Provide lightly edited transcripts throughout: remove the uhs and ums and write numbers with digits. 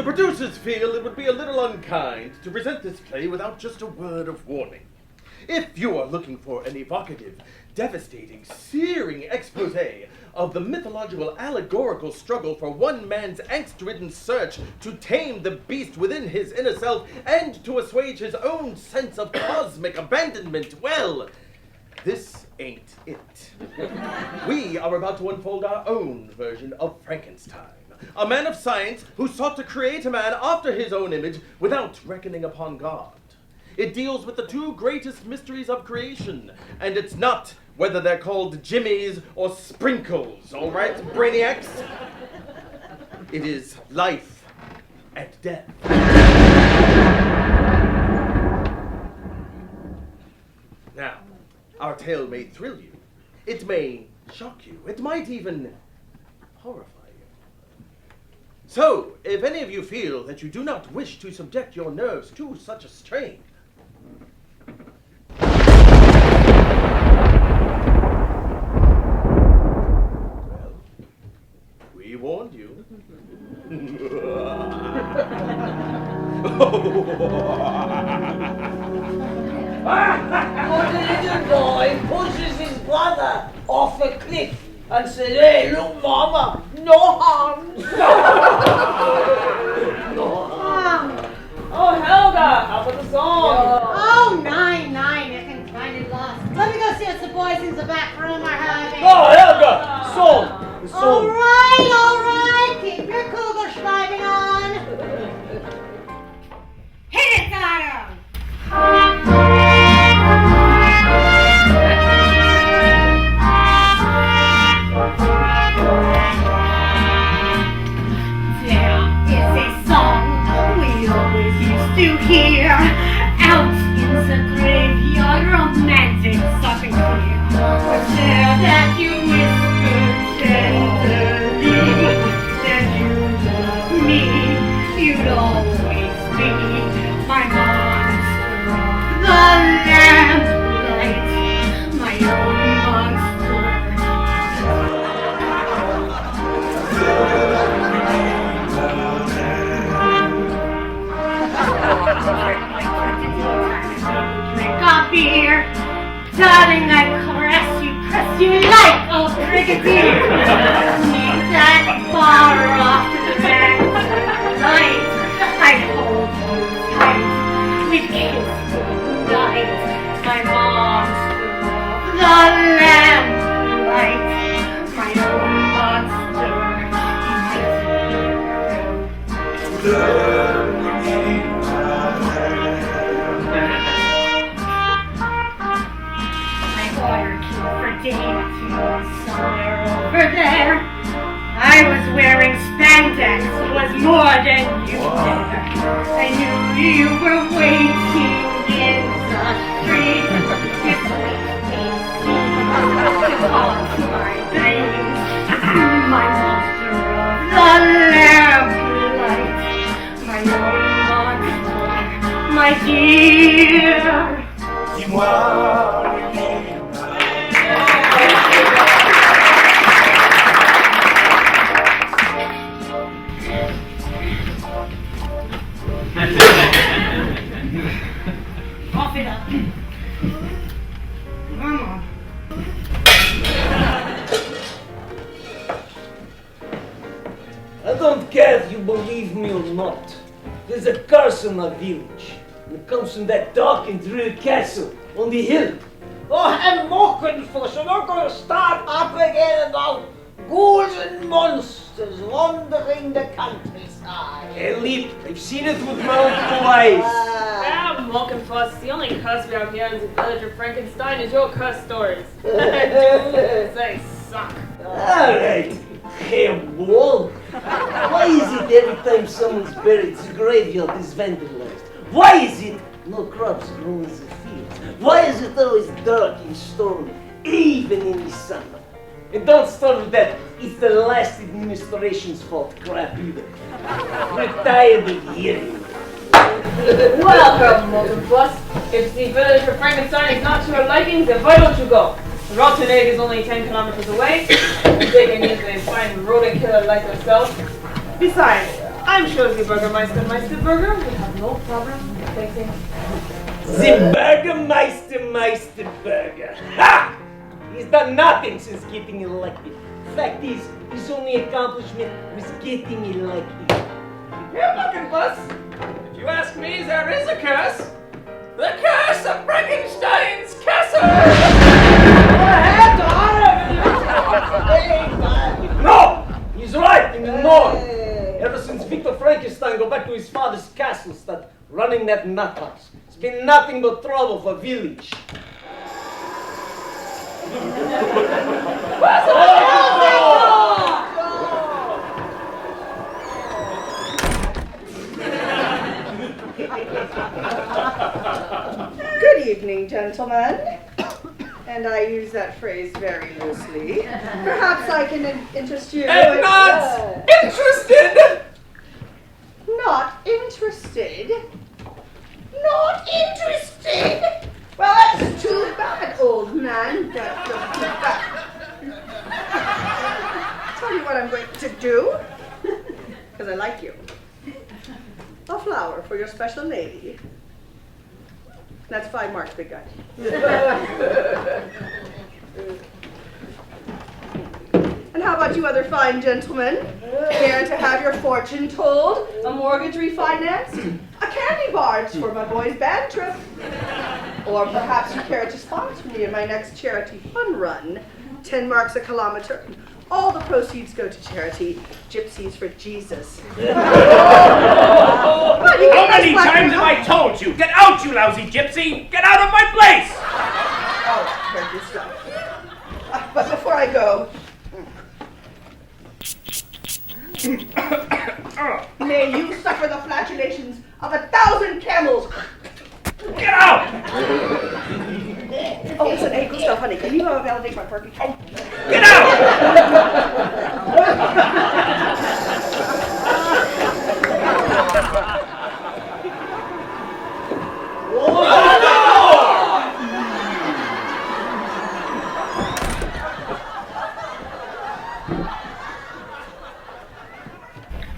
producers feel it would be a little unkind to present this play without just a word of warning. If you are looking for an evocative, devastating, searing exposé of the mythological allegorical struggle for one man's angst-ridden search to tame the beast within his inner self and to assuage his own sense of cosmic abandonment, well, this ain't it. We are about to unfold our own version of Frankenstein, a man of science who sought to create a man after his own image without reckoning upon God. It deals with the two greatest mysteries of creation, and it's not whether they're called jimmies or sprinkles, all right, brainiacs? It is life and death. Now, our tale may thrill you. It may shock you. It might even horrify you. So, if any of you feel that you do not wish to subject your nerves to such a strain, we warned you. What the little boy pushes his brother off a cliff and says, "Hey, look, Mama, no harm." No harm. Oh, Helga, how about the song? Oh, nine, getting kind of lost. Let me go see what the boys in the back room are having. Oh, Helga, song. The All song. right, keep your cougar sliding on. Hit it, Adam! There is a song we always used to hear out in the graveyard, romantic, soft and clear. Was there that you whispered tenderly that you love me? You'd always be my monster of the lamplight, my own monster. Drink a beer, darling, I caress you like a brigadier. Need that far off night, I hold you tight, we'd kiss goodnight, my monster of the lamplight, my own monster. For days somewhere over there, I was wearing spandex, was more than you dare. I knew you were waiting in the street. This caught my dreams. My monster of the lamplight, my own monster, my dear. Dis-moi. Off it up. Mama. I don't care if you believe me or not. There's a curse in my village. And it comes from that dark and dreary castle on the hill. Oh, and Mockenfuss, and we're going to start up again about ghouls and monsters wandering the countryside. Hey, Leap, I've seen it with my own two eyes. Monkenfuss, the only curse we have here in the village of Frankenstein is your curse stories. They suck. Alright, hey, wall. Why is it every time someone's buried, the graveyard is vandalized? Why is it no crops grow in the fields? Why is it always dark and stormy, even in the summer? And don't start with that, it's the last administration's fault crap either. We're tired of hearing it. Welcome, Monkenfuss. If the village of Frankenstein is not to your liking, then why don't you go? Rotten Egg is only 10 kilometers away. They can use a fine rodent killer like yourself. Besides, I'm sure the Burgermeister Meisterburger will have no problem placing. The Burgermeister Burger. Ha! He's done nothing since getting elected. Fact is, his only accomplishment was getting elected. Here, looking bus. If you ask me, there is a curse. The curse of Frankenstein's castle! No! He's right in the north. Ever since Victor Frankenstein go back to his father's castle, start running that nuthouse. It's been nothing but trouble for village. Good evening, gentlemen. And I use that phrase very loosely. Perhaps I can interest you. And not interested! Not interested? Not interested? Well, that's too bad, old man. That's just too bad. Tell you what I'm going to do, because I like you. A flower for your special lady. That's 5 marks, big guy. And how about you other fine gentlemen? Care to have your fortune told? A mortgage refinanced? A candy bar for my boy's band trip? Or perhaps you care to sponsor me in my next charity fun run? 10 marks a kilometer. All the proceeds go to charity. Gypsies for Jesus. How many times have I told you? Get out, you lousy gypsy! Get out of my place! Oh, heard your stuff. But before I go, may you suffer the flatulations of 1,000 camels. Get out! Oh, listen, hey, Gustav, honey, can you validate my parking? Oh. Get out!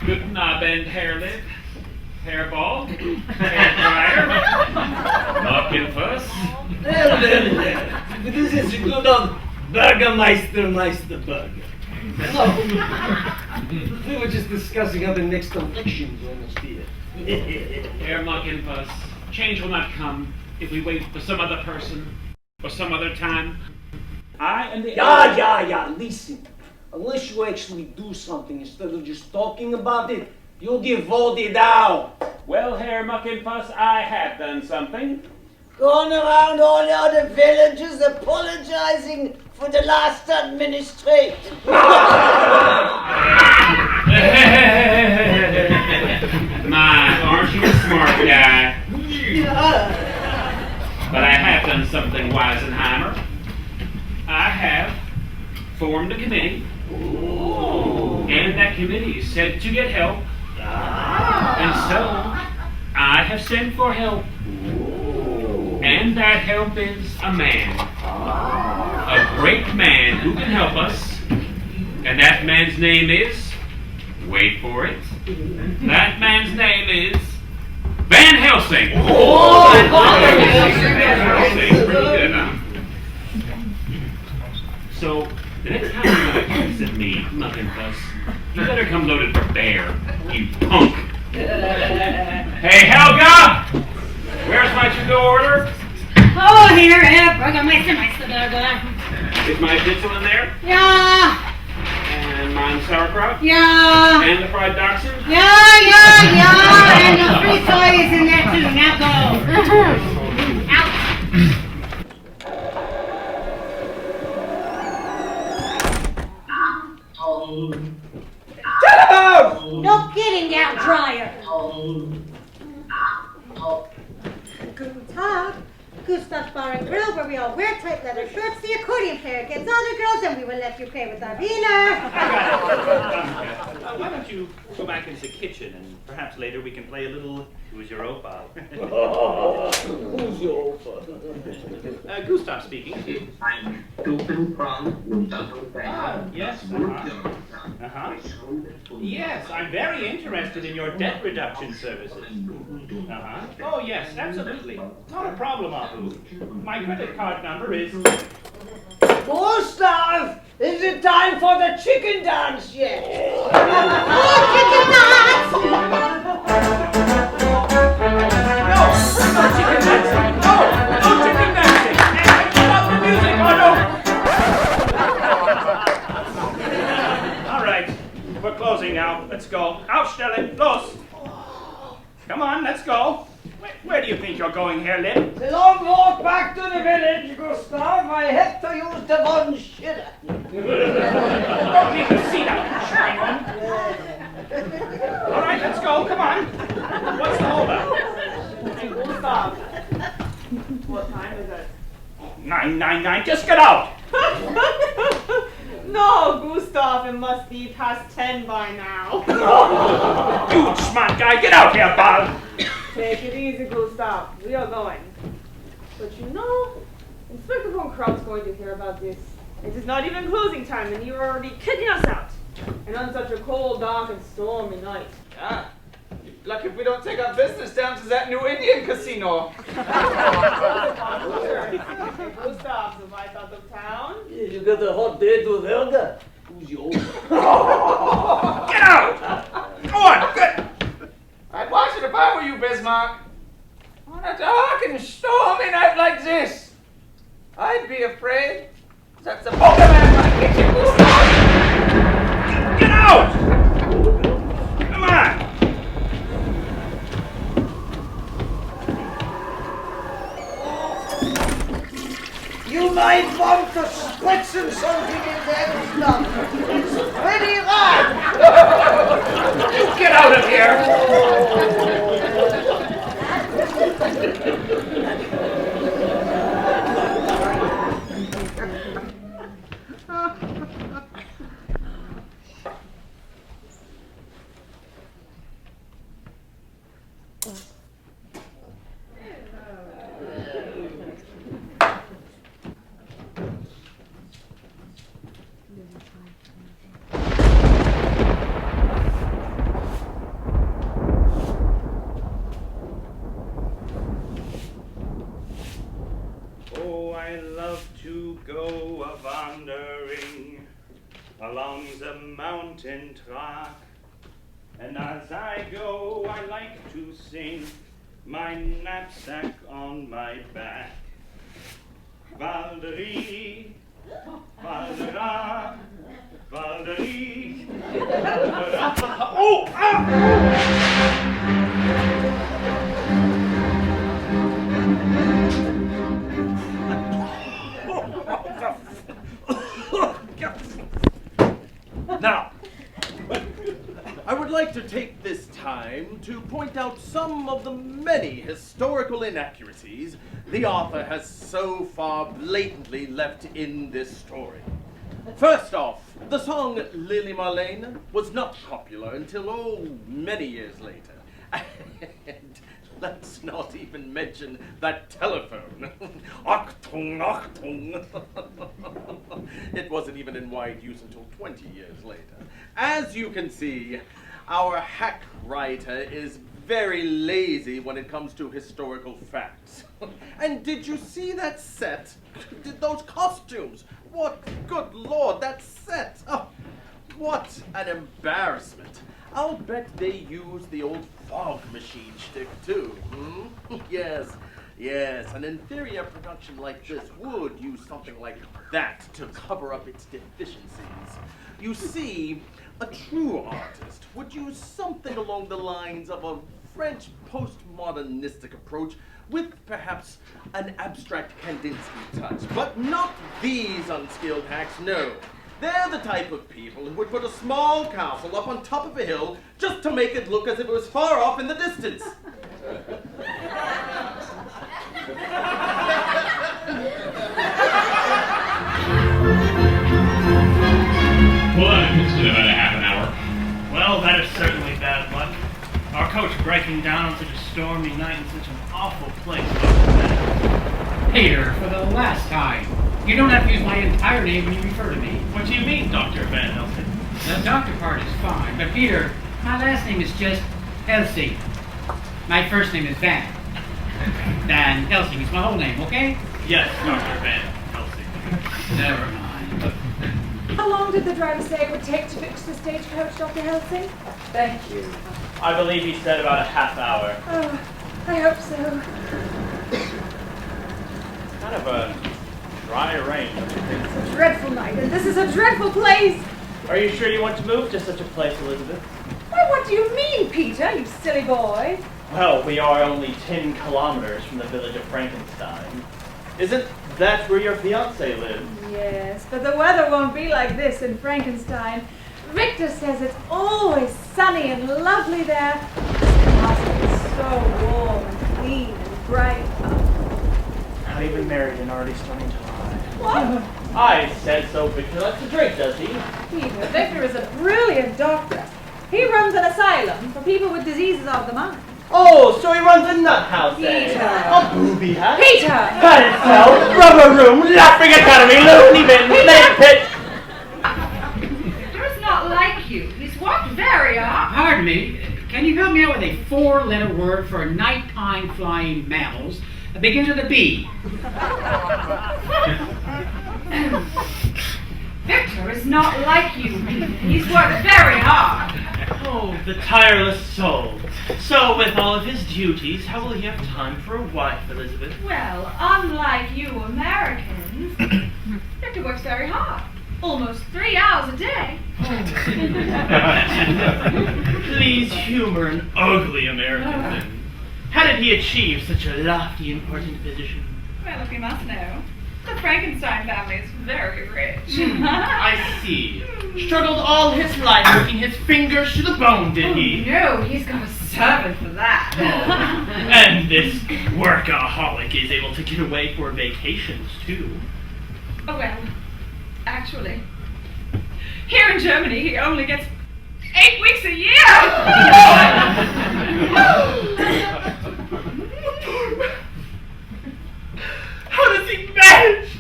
Good knob and hair lip, hair ball, hair dryer, muffin fuss. This is a good old Burgermeister Burger. No, we were just discussing how the next election's almost here. Herr Muckenfuss, change will not come if we wait for some other person or some other time. I am the Yeah, listen. Unless you actually do something instead of just talking about it, you'll get voted out. Well, Herr Muckenfuss, I have done something. Going around all the other villages apologizing for the last administration. My, aren't you a smart guy? But I have done something, Weisenheimer. I have formed a committee, and that committee is said to get help, and so I have sent for help, and that help is a man, a great man who can help us, and that man's name is, wait for it, that man's name is Van Helsing. Van Helsing, pretty good, huh? So, the next time you're going to visit me, Muckenfuss, you better come loaded for bear, you punk. Hey, Helga! Where's my to-go order? Oh, here, Burgermeister Meisterburger. Is my schnitzel in there? Yeah, And mine sauerkraut? yeah, And the fried dachshund? yeah, and the free soy is in there too. Now go. Out. No kidding, out dryer. Guten Tag. Gustav's Bar and Grill, where we all wear tight leather shirts. The accordion player gets all the girls, and we will let you pay with our wiener. Why don't you go back into the kitchen, and perhaps later we can play a little Who's Your Opa? Who's your opa? Gustav speaking. I'm Stupid from Yes. Uh-huh. Yes, I'm very interested in your debt reduction services. Uh-huh. Oh, yes, absolutely. Not a problem, Abu. My credit card number is... Gustav, is it time for the chicken dance yet? Chicken dance! No chicken dancing! No chicken dancing! Stop the music, Otto! All right, we're closing now. Let's go. Aufstellen, los! Come on, let's go. Where do you think you're going here, Lip? The long walk back to the village, Gustav. I have to use the one shitter. Don't need to see that shiny one. All right, let's go. Come on. What's the holdup? Hey, Gustav. What time is it? 999. Just get out. No, Gustav, it must be past 10 by now. You smart guy, get out here, Bal. Take it easy, Gustav. We are going. But you know, Inspector von Kraut's going to hear about this. It is not even closing time, and you are already kicking us out. And on such a cold, dark, and stormy night. Yeah. Lucky if we don't take our business down to that new Indian casino. Hey, Gustav, so right out of town? Yeah, you got a hot date with Helga? Who's yours? Get out. Go on. Good. I'd watch it if I were you, Bismarck. On a dark and stormy night like this, I'd be afraid that the Pokemon might get you, Gustav. Get out. Come on. You might want to split some something in there, Gustav. It's pretty hot. You get out of here. Oh, I love to go a-wandering along the mountain track, and as I go I like to sing my knapsack on my back. Valderie, Valdera, Valderie. Oh! Ah! Now, I would like to take this time to point out some of the many historical inaccuracies the author has so far blatantly left in this story. First off, the song Lily Marlene was not popular until, many years later. And let's not even mention that telephone. Achtung, Achtung. It wasn't even in wide use until 20 years later. As you can see, our hack writer is very lazy when it comes to historical facts. And did you see that set? Those costumes? What, good Lord, that set! Oh, what an embarrassment. I'll bet they used the old fog machine shtick too. Yes, an inferior production like this would use something like that to cover up its deficiencies. You see, a true artist would use something along the lines of a French postmodernistic approach with perhaps an abstract Kandinsky touch, but not these unskilled hacks, no. They're the type of people who would put a small castle up on top of a hill just to make it look as if it was far off in the distance. Well, that took about a half an hour. Well, that is certainly bad luck. Our coach breaking down on such a stormy night in such an awful place. Peter, for the last time, you don't have to use my entire name when you refer to me. What do you mean, Dr. Van Helsing? Now, doctor part is fine, but Peter, my last name is just Helsing. My first name is Van. Van Helsing is my whole name, okay? Yes, Dr. Van Helsing. Never mind. How long did the driver say it would take to fix the stagecoach, Dr. Helsing? Thank you. I believe he said about a half hour. Oh, I hope so. Kind of a dry rain, don't you think? It's a dreadful night, and this is a dreadful place. Are you sure you want to move to such a place, Elizabeth? Why, what do you mean, Peter, you silly boy? Well, we are only 10 kilometers from the village of Frankenstein. Isn't that where your fiancé lives? Yes, but the weather won't be like this in Frankenstein. Victor says it's always sunny and lovely there. This castle is so warm and clean and bright. Not even married and already starting to lie. What? I said so. Victor likes to drink, does he? Peter, Victor is a brilliant doctor. He runs an asylum for people with diseases of the mind. Oh, so he runs a nut house, eh? Peter. A booby hat? Peter! Bad cell, rubber room, laughing academy, loony bin, snake pit. Victor's not like you. He's walked very hard. Pardon me, can you help me out with a 4-letter word for nighttime flying mammals that begins with a B? Victor is not like you. He's worked very hard. Oh, the tireless soul. So, with all of his duties, how will he have time for a wife, Elizabeth? Well, unlike you Americans, Victor works very hard. Almost 3 hours a day. Please humor an ugly American then. How did he achieve such a lofty, important position? Well, if you must know, the Frankenstein family is very rich. I see. Struggled all his life, working his fingers to the bone, did he? No, he's got a servant for that. Oh. And this workaholic is able to get away for vacations, too. Oh, well, actually, here in Germany, he only gets 8 weeks a year. How does he manage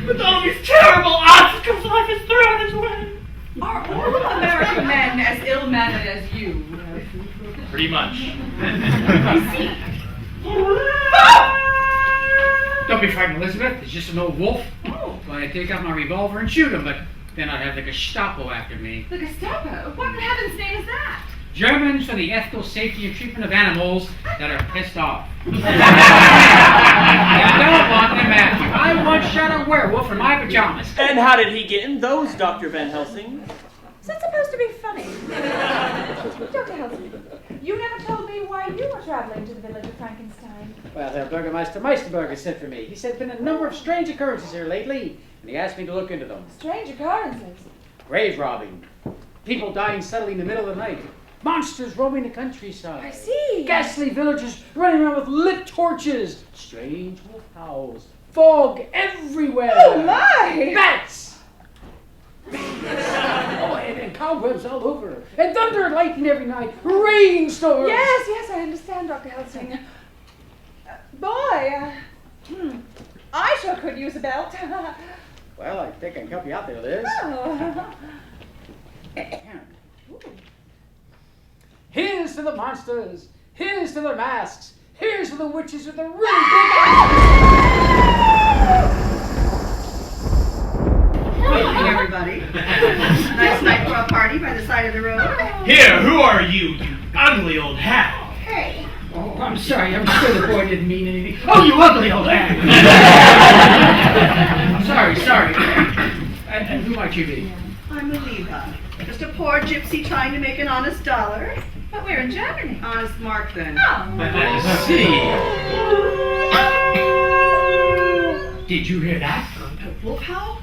with all these terrible obstacles life has thrown his way? Are all American men as ill-mannered as you? Pretty much. Don't be frightened, Elizabeth. It's just an old wolf. Oh. So I take out my revolver and shoot him, but then I'd have the Gestapo after me. The Gestapo? What in heaven's name is that? Germans for the ethical safety and treatment of animals that are pissed off. I don't want them after. I once shot a werewolf in my pajamas. And how did he get in those, Dr. Van Helsing? Is that supposed to be funny? Dr. Helsing, you never told me why you were traveling to the village of Frankenstein. Well, Herr Bürgermeister Meisterberger sent for me. He said there have been a number of strange occurrences here lately, and he asked me to look into them. Strange occurrences? Grave robbing, people dying suddenly in the middle of the night, monsters roaming the countryside. I see. Ghastly villagers running around with lit torches, strange wolf howls, fog everywhere. Oh, my! Bats! and cobwebs all over, and thunder and lightning every night, rainstorms. Yes, I understand, Dr. Helsing. I sure could use a belt. Well, I think I can help you out there, Liz. Oh. Here's to the monsters. Here's to the masks. Here's to the witches with the really big eyes. Good evening, everybody. Nice night for a party by the side of the road. Here, who are you, you ugly old hag? Hey. Oh, I'm sorry. I'm sure the boy didn't mean anything. Oh, you ugly old hag. I'm sorry. And who might you be? I'm Aliva. Just a poor gypsy trying to make an honest dollar. But we're in Germany. Honest mark, then. Oh. I see. Did you hear that? A wolf howl?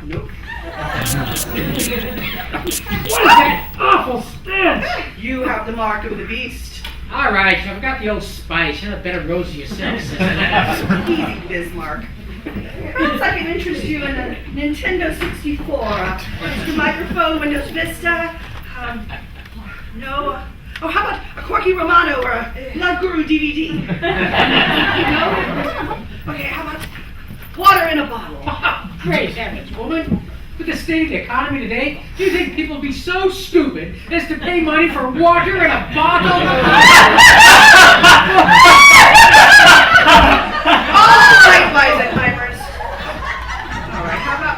Nope. What is that awful stench? You have the mark of the beast. All right, I've got the old spice. You have a better rose yourself, sister. Easy, Bismarck. Perhaps I can interest you in a Nintendo 64, the microphone, Windows Vista. No. Oh, how about a Corky Romano or a Love Guru DVD? No? Okay, how about water in a bottle? Great heavens, woman. With the state of the economy today, do you think people would be so stupid as to pay money for water in a bottle? All right, Weisenheimers. All right, how about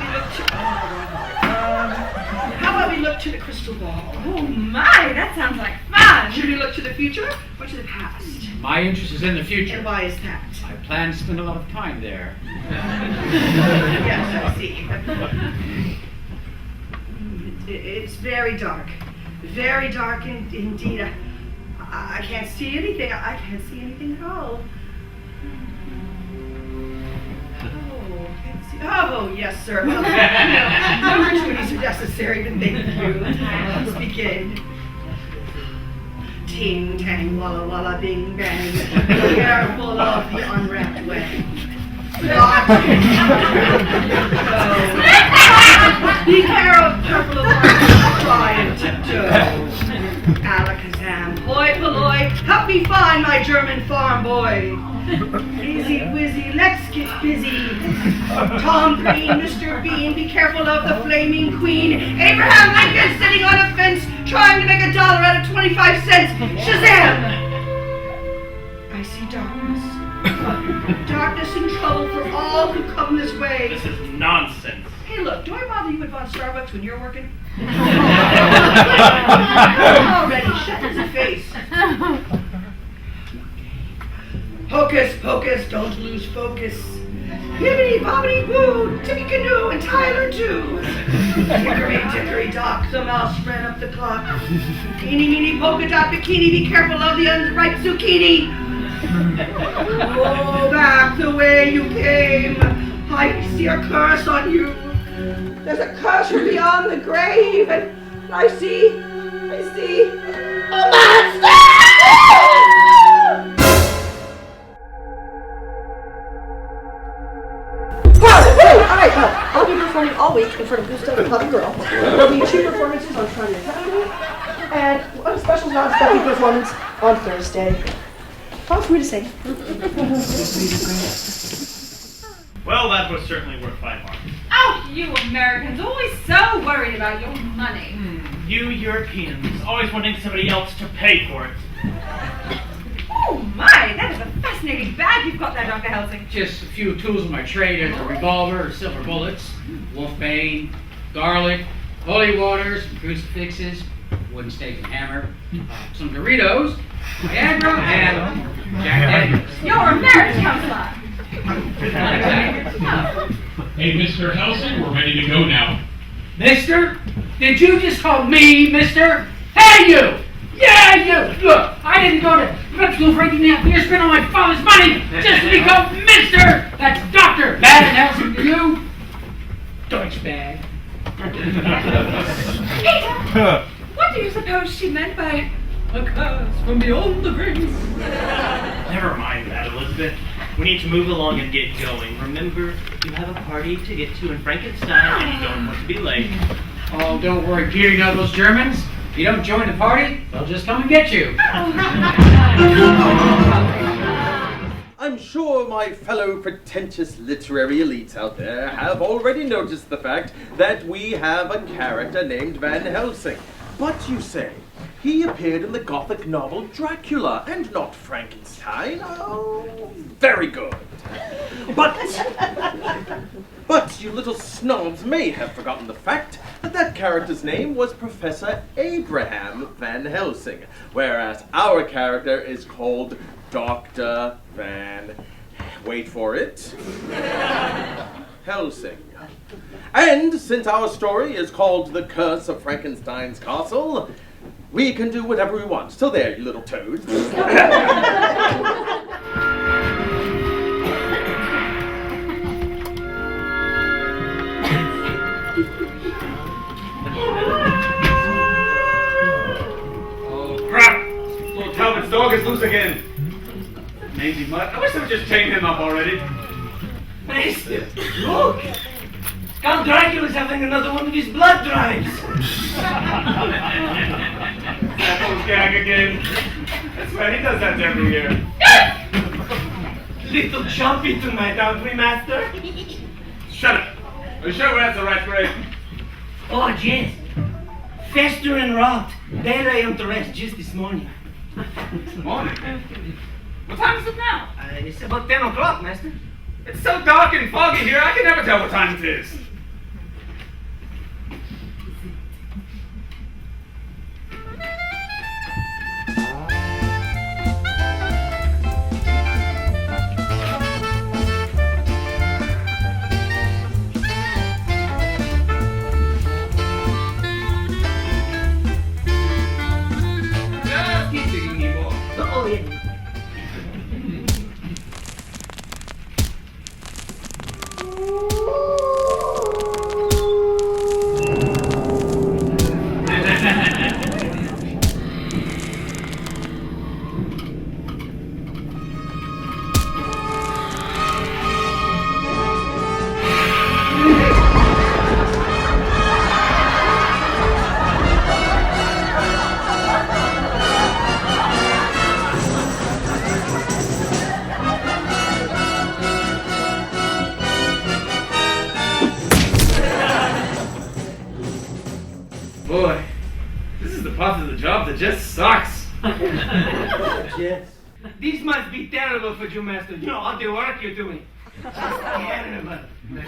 we look to the crystal ball? Oh my, that sounds like fun. Should we look to the future or to the past? My interest is in the future. And why is that? I plan to spend a lot of time there. Yes, I see. It's very dark. Very dark indeed. I can't see anything. I can't see anything at all. Oh, yes, sir. Well, no gratuities are necessary, but thank you. Let's begin. Ting, tang, walla, walla, bing, bang. Be careful of the unwrapped way. Be careful of the trying tiptoe. Alakazam, hoi polloi, help me find my German farm boy. Easy whizzy, let's get busy. Tom Green, Mr. Bean, be careful of the flaming queen. Abraham Lincoln sitting on a fence, trying to make $1 out of 25 cents. Shazam! I see darkness. Darkness and trouble for all who come this way. This is nonsense. Hey, look, do I bother you at Von Starbucks when you're working? Already, shut his face. Hocus pocus, don't lose focus. Bibbidi bobbidi boo, Timmy Canoe and Tyler too. Hickory dickory dock, the mouse ran up the clock. Eeny meeny polka dot bikini, be careful of the unripe zucchini. Go back the way you came. I see a curse on you. There's a curse from beyond the grave, and I see a monster! Alright, I'll be performing all week in front of Gustav the Puppy Girl. There'll be 2 performances on Friday and Saturday, and a special non-spectacle performance on Thursday. Feel free to sing. Well, that was certainly worth 5 marks. Oh, you Americans, always so worried about your money. You Europeans, always wanting somebody else to pay for it. Oh my, that is a fascinating bag you've got there, Dr. Helsing. Just a few tools of my trade as a revolver, silver bullets, wolfbane, garlic, holy waters, crucifixes, wooden stake and hammer, some Doritos, Viagra, and Jack Daniels. You're a marriage counselor. Hey, Mr. Helsing, we're ready to go now. Mister? Did you just call me Mister? Hey, you! Yeah, you! Look, I didn't go to prep school for 18.5 years, spend all my father's money just to become Mister! That's Doctor Madden Helsing to you, Deutsch bag. Peter, what do you suppose she meant by a curse from beyond the graves? Never mind that, Elizabeth. We need to move along and get going. Remember, you have a party to get to in Frankenstein and you don't want to be late. Oh, don't worry, Peter, you know those Germans? If you don't join the party, they'll just come and get you. I'm sure my fellow pretentious literary elites out there have already noticed the fact that we have a character named Van Helsing. But you say, he appeared in the Gothic novel Dracula and not Frankenstein. Oh, very good. But you little snobs may have forgotten the fact that that character's name was Professor Abraham Van Helsing, whereas our character is called Dr. Van, wait for it, Helsing. And since our story is called The Curse of Frankenstein's Castle, we can do whatever we want. So there, you little toads. Oh, crap! Little Talbot's dog is loose again. Mangy mutt. I wish they would just chain him up already. Master, look! Count Dracula's having another one of his blood drives. That old gag again. That's right, he does that every year. Little jumpy tonight, aren't we, Master? Shut up. Are you sure we're at the right grave? Oh, yes. Fester and rot. There I am to rest just this morning. Morning? What time is it now? It's about 10 o'clock, master. It's so dark and foggy here, I can never tell what time it is. Just keep digging, Nemo. Oh, yeah. Boy, this is the part of the job that just sucks. Yes. This must be terrible for you, master. You know all the work you're doing. Terrible. You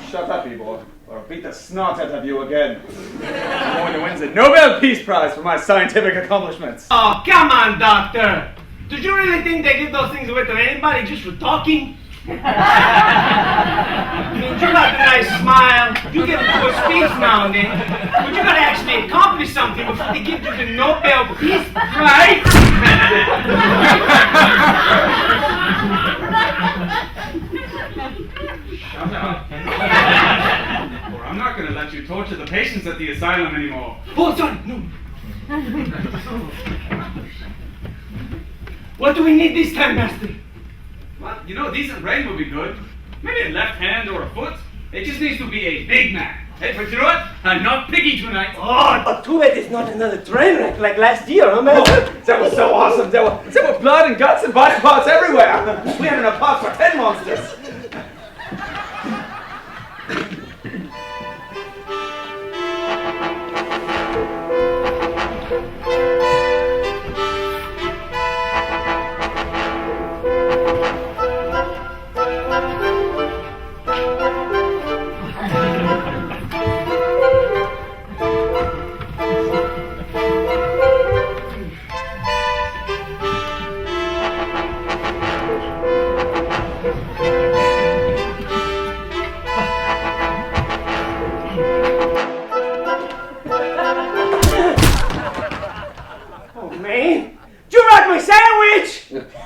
shut up, E-boy, or I'll beat the snot out of you again. I'm going to win the Nobel Peace Prize for my scientific accomplishments. Oh, come on, doctor. Did you really think they give those things away to anybody just for talking? I mean, you got a nice smile, you get into a speech now and then, but you gotta actually accomplish something before they give you the Nobel Peace Prize. Shut up. Or I'm not going to let you torture the patients at the asylum anymore. Oh, sorry, no. What do we need this time, master? Well, you know, a decent brain would be good. Maybe a left hand or a foot. It just needs to be a big man. Hey, but you know what? I'm not picky tonight. Oh, but too bad it's not another train wreck like last year, huh, man? Oh, that was so awesome. There were blood and guts and body parts everywhere. We had enough parts for 10 monsters.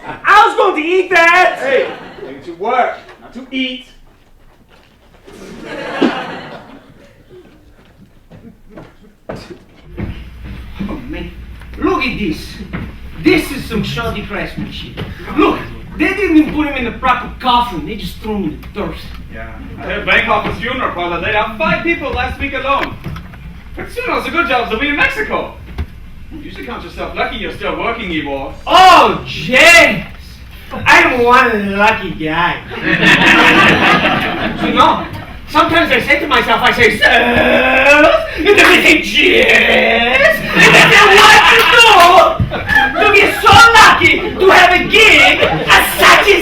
I was going to eat that! Hey, make it work, not to eat. Oh man, look at this. This is some shoddy craftsmanship. Look, they didn't even put him in the proper coffin. They just threw him in the dirt. Yeah, I heard Bangkok's funeral parlor laid out 5 people last week alone. But funeral's a good job to be in Mexico. You should count yourself lucky you're still working, Ivor. Oh, James! I'm one lucky guy. So no, sometimes I say to myself, I say, sir, and then I say, yes, and I say, what to do to get so lucky to have a gig as such as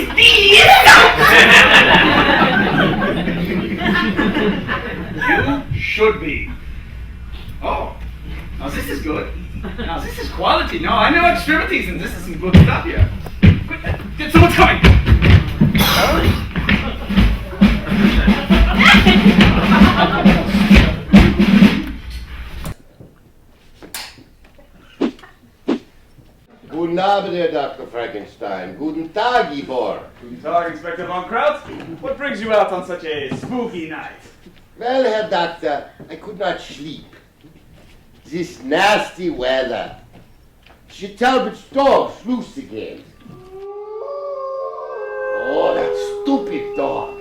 You should be. Oh, now this is good. Now this is quality. No, I know extremities, and this is some good stuff here. Quick, someone's coming. Guten Abend, Herr Dr. Frankenstein. Guten Tag, Ivor. Guten Tag, Inspector Von Kraut. What brings you out on such a spooky night? Well, Herr Doctor, I could not sleep. This nasty weather. Sir Talbot's dog's loose again. Oh, that stupid dog.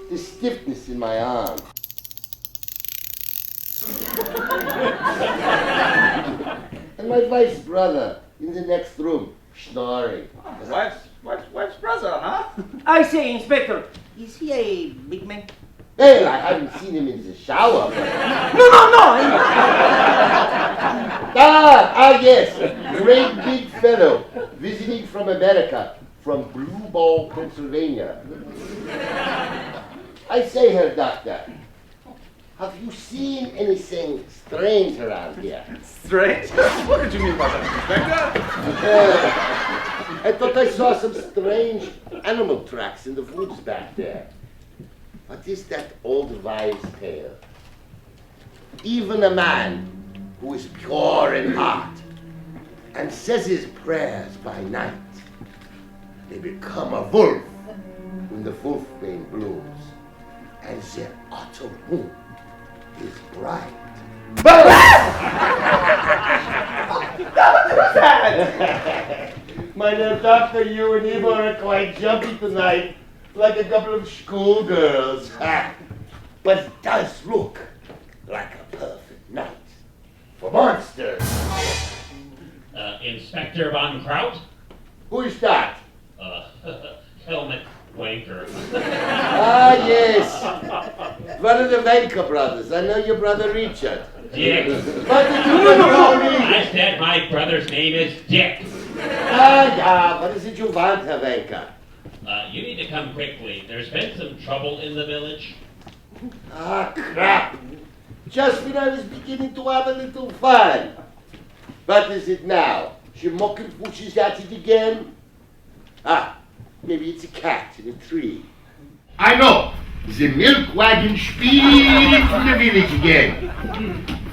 The stiffness in my arm. And my wife's brother in the next room, snoring. Wife's brother, huh? I say, Inspector, is he a big man? Well, I haven't seen him in the shower. But... Yes. Great big fellow, visiting from America, from Blue Ball, Pennsylvania. I say, Herr Doctor, have you seen anything strange around here? Strange? What did you mean by that, Inspector? I thought I saw some strange animal tracks in the woods back there. What is that old wives' tale? Even a man who is pure in heart and says his prayers by night, they become a wolf when the wolfbane blooms, and the utter moon is bright. My dear Doctor, you and Eva are quite jumpy tonight, like a couple of schoolgirls. But it does look like a perfect night for monsters. Inspector Von Kraut? Who is that? Helmet Wanker. Yes. One of the Wanker brothers. I know your brother Richard. Dick. What did you call me? I said my brother's name is Dick. Yeah. What is it you want, Herr Wanker? You need to come quickly. There's been some trouble in the village. Crap. Just when I was beginning to have a little fun. What is it now? She mocking pushes at it again? Maybe it's a cat in a tree. I know. The milk wagon speeding through the village again.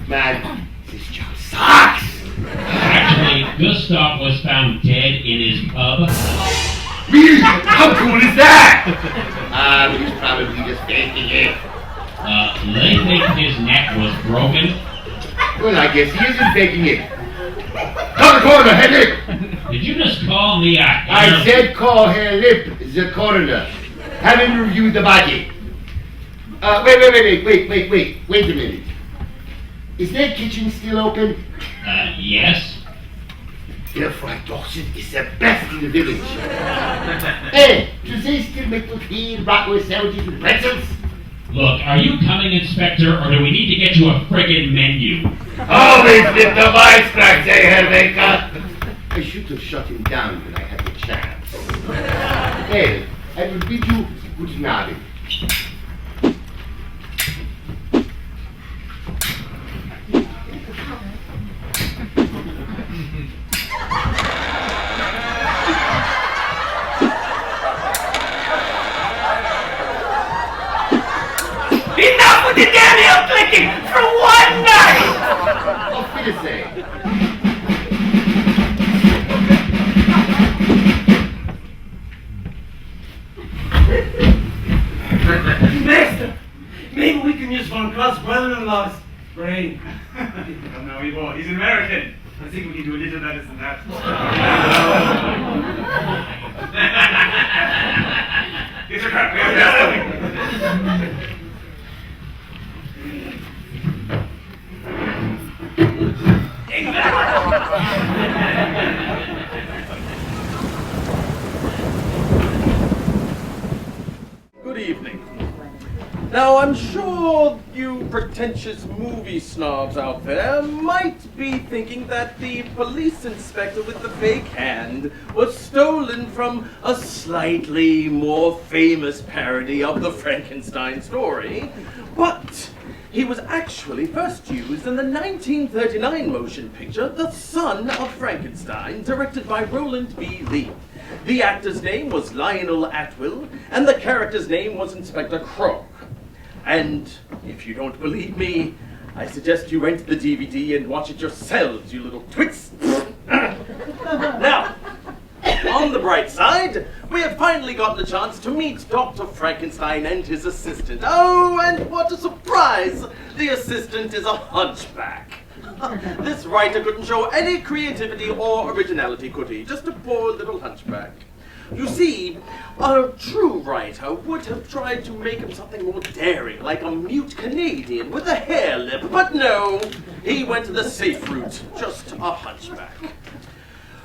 Man, this job sucks. Actually, Gustav was found dead in his pub. Really? How cool is that? He's probably just faking it. They think his neck was broken. Well, I guess he isn't faking it. Call the coroner, Herr Lip! Did you just call me a... I said call Herr Lip, the coroner. Have him review the body. Wait a minute. Is that kitchen still open? Yes. Their fried Dorset is the best in the village. Hey, do they still make poutine, bratwurst sandwiches, and pretzels? Look, are you coming, Inspector, or do we need to get you a friggin' menu? Always with the Weißtracks, Herr Wanker? I should have shut him down when I had the chance. Hey, I will bid you good night. Enough with the damn clicking for one night! Auf Wiedersehen. Master, maybe we can use Von Kraut's brother-in-law's brain. No, he won't. He's an American. I think we can do a little better than that. It's a crap. Good evening. Now, I'm sure you pretentious movie snobs out there might be thinking that the police inspector with the fake hand was stolen from a slightly more famous parody of the Frankenstein story, but he was actually first used in the 1939 motion picture The Son of Frankenstein, directed by Roland B. Lee. The actor's name was Lionel Atwill, and the character's name was Inspector Croak. And if you don't believe me, I suggest you rent the DVD and watch it yourselves, you little twits. Now, on the bright side, we have finally gotten a chance to meet Dr. Frankenstein and his assistant. Oh, and what a surprise! The assistant is a hunchback. This writer couldn't show any creativity or originality, could he? Just a poor little hunchback. You see, a true writer would have tried to make him something more daring, like a mute Canadian with a hair lip, but no, he went the safe route, just a hunchback.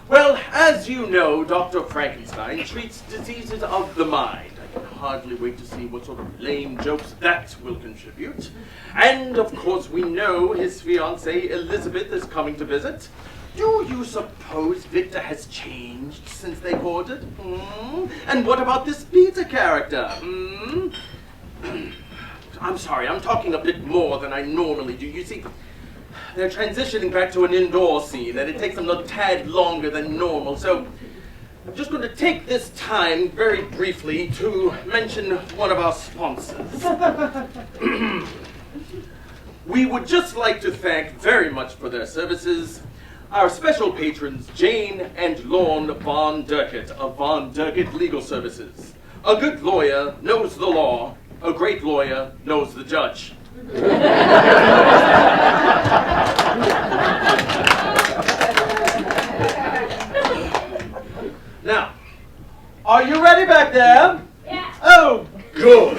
Well, as you know, Dr. Frankenstein treats diseases of the mind. can hardly wait to see what sort of lame jokes that will contribute. And of course we know his fiancée Elizabeth is coming to visit. Do you suppose Victor has changed since they courted? And what about this Peter character? I'm sorry, I'm talking a bit more than I normally do. You see, they're transitioning back to an indoor scene, and it takes them a tad longer than normal, so I'm just going to take this time very briefly to mention one of our sponsors. We would just like to thank very much for their services our special patrons Jane and Lorne Von Durkett of Von Durkett Legal Services. A good lawyer knows the law. A great lawyer knows the judge. Now, are you ready back there? Yeah. Oh, good.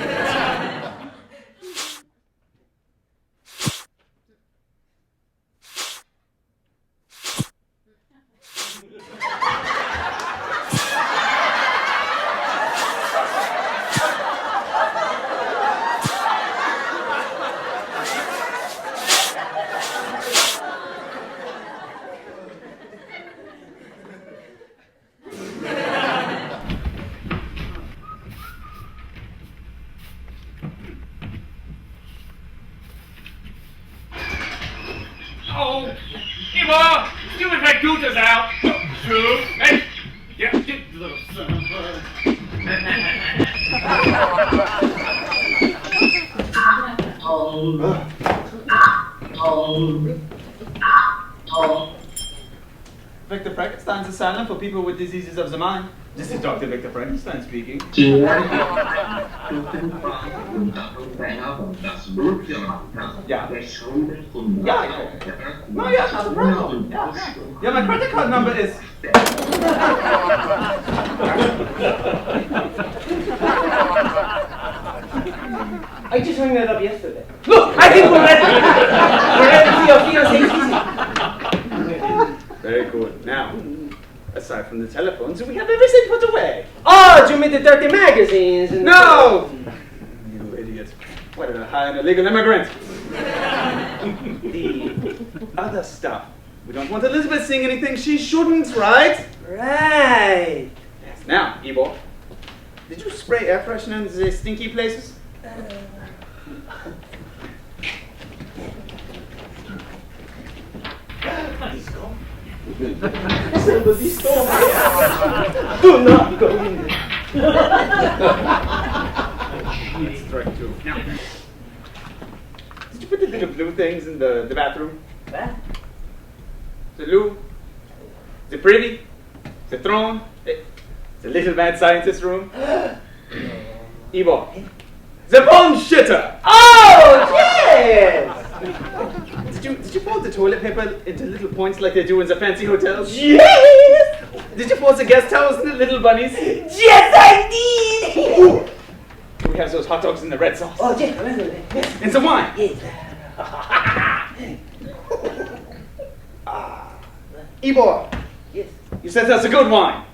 Oh, Eva, stupid McGooter's out. True. Hey, yeah, get the little son of a... Victor Frankenstein's asylum for people with diseases of the mind. This is Dr. Victor Frankenstein speaking. Yeah. No, yeah, not a problem. Yeah, my credit card number is... I just hung that up yesterday. Look, I think we're ready. We're ready to see your fiancé. Very good. Now, aside from the telephones, we have everything put away. Oh, do you mean the dirty magazines? And No! You idiot. Why did I hire an illegal immigrant? The other stuff. We don't want Elizabeth seeing anything she shouldn't, right? Right. Yes. Now, Ebo, did you spray air freshener in the stinky places? He's gone. Somebody stole me. Do not go in there. Strike two. Now, did you put the little blue things in the bathroom? What? The loo, the privy, the throne, the little mad scientist room. Ebo, the bone shitter. Oh, yes! Did you fold the toilet paper into little points like they do in the fancy hotels? Yes! Did you fold the guest towels into little bunnies? Yes, I did! Do we have those hot dogs in the red sauce? Oh, yes, yes. And some wine? Yes. Ebo, Yes. you said that's a good wine.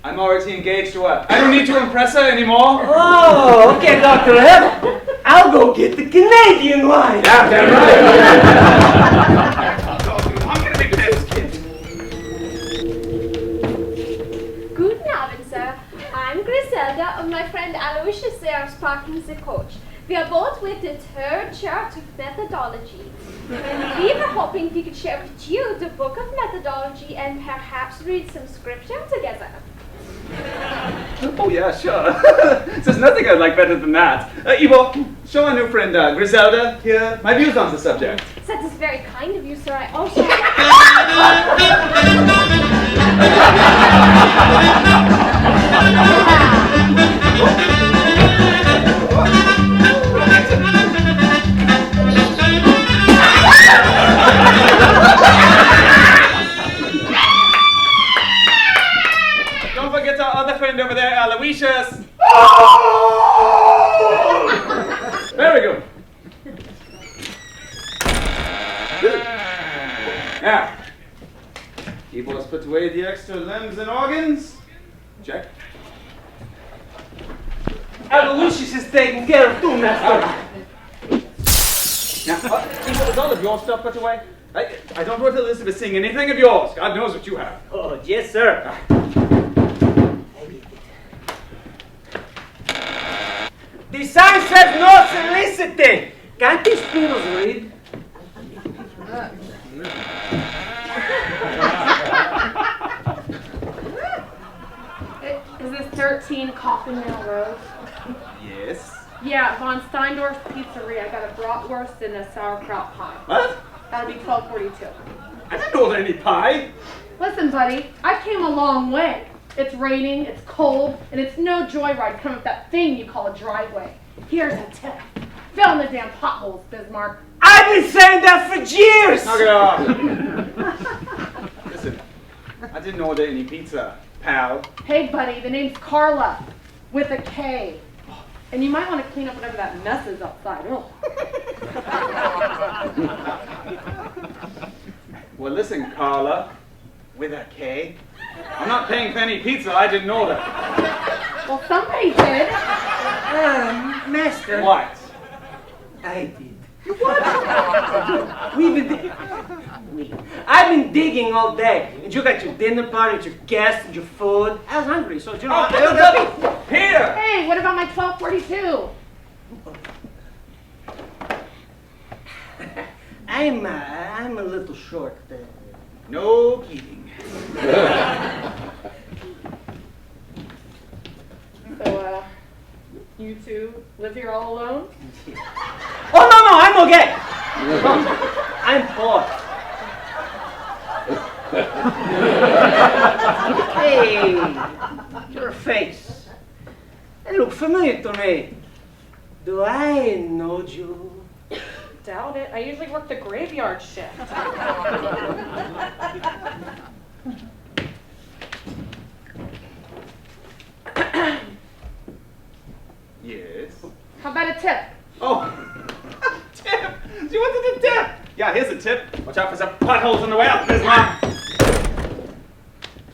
I'm already engaged to her. I don't need to impress her anymore. Oh, okay, Dr. Hep. I'll go get the Canadian wine. Yeah, damn right. I'm gonna make this, kid. Guten Abend, sir. I'm Griselda and my friend Aloysius serves parking the coach. We are both with the third chart of methodology. We were hoping we could share with you the book of methodology and perhaps read some scripture together. Oh yeah, sure. There's nothing I'd like better than that. Ivo, show our new friend Griselda here my views on the subject. That is very kind of you, sir. I also... Don't forget our other friend over there, Aloysius. Very good. Now, Ivo's put away the extra limbs and organs. Check. Aloysius is taken care of too, master. Now, is all of your stuff put away? I don't want Elizabeth seeing anything of yours. God knows what you have. Oh, yes, sir. The sign says no soliciting. Can't these peoples read? Is this 13 Coffin Mill Road? Yes. Yeah, Von Steindorf's Pizzeria. I got a bratwurst and a sauerkraut pie. What? That'll be $12.42. I didn't order any pie. Listen, buddy, I came a long way. It's raining, it's cold, and it's no joyride coming up that thing you call a driveway. Here's a tip. Fill in the damn potholes, Bismarck. I've been saying that for years! Knock it off. Listen, I didn't order any pizza, pal. Hey, buddy, the name's Carla, with a K. And you might want to clean up whatever that mess is outside. Ugh. Well, listen, Carla, with a K. I'm not paying for any pizza I didn't order. Well, somebody did. Master. What? I did. What? I've been digging all day, and you got your dinner party, and your guests, and your food. I was hungry, so you know. Here. Hey, what about my $12.42? I'm a little short. No kidding. So, you two live here all alone? Oh, no, I'm okay. I'm poor. Hey, your face. They look familiar to me. Do I know you? Doubt it. I usually work the graveyard shift. Yes. How about a tip? Oh, tip. You wanted a tip? Yeah, here's a tip. Watch out for some potholes on the way out, Bismarck.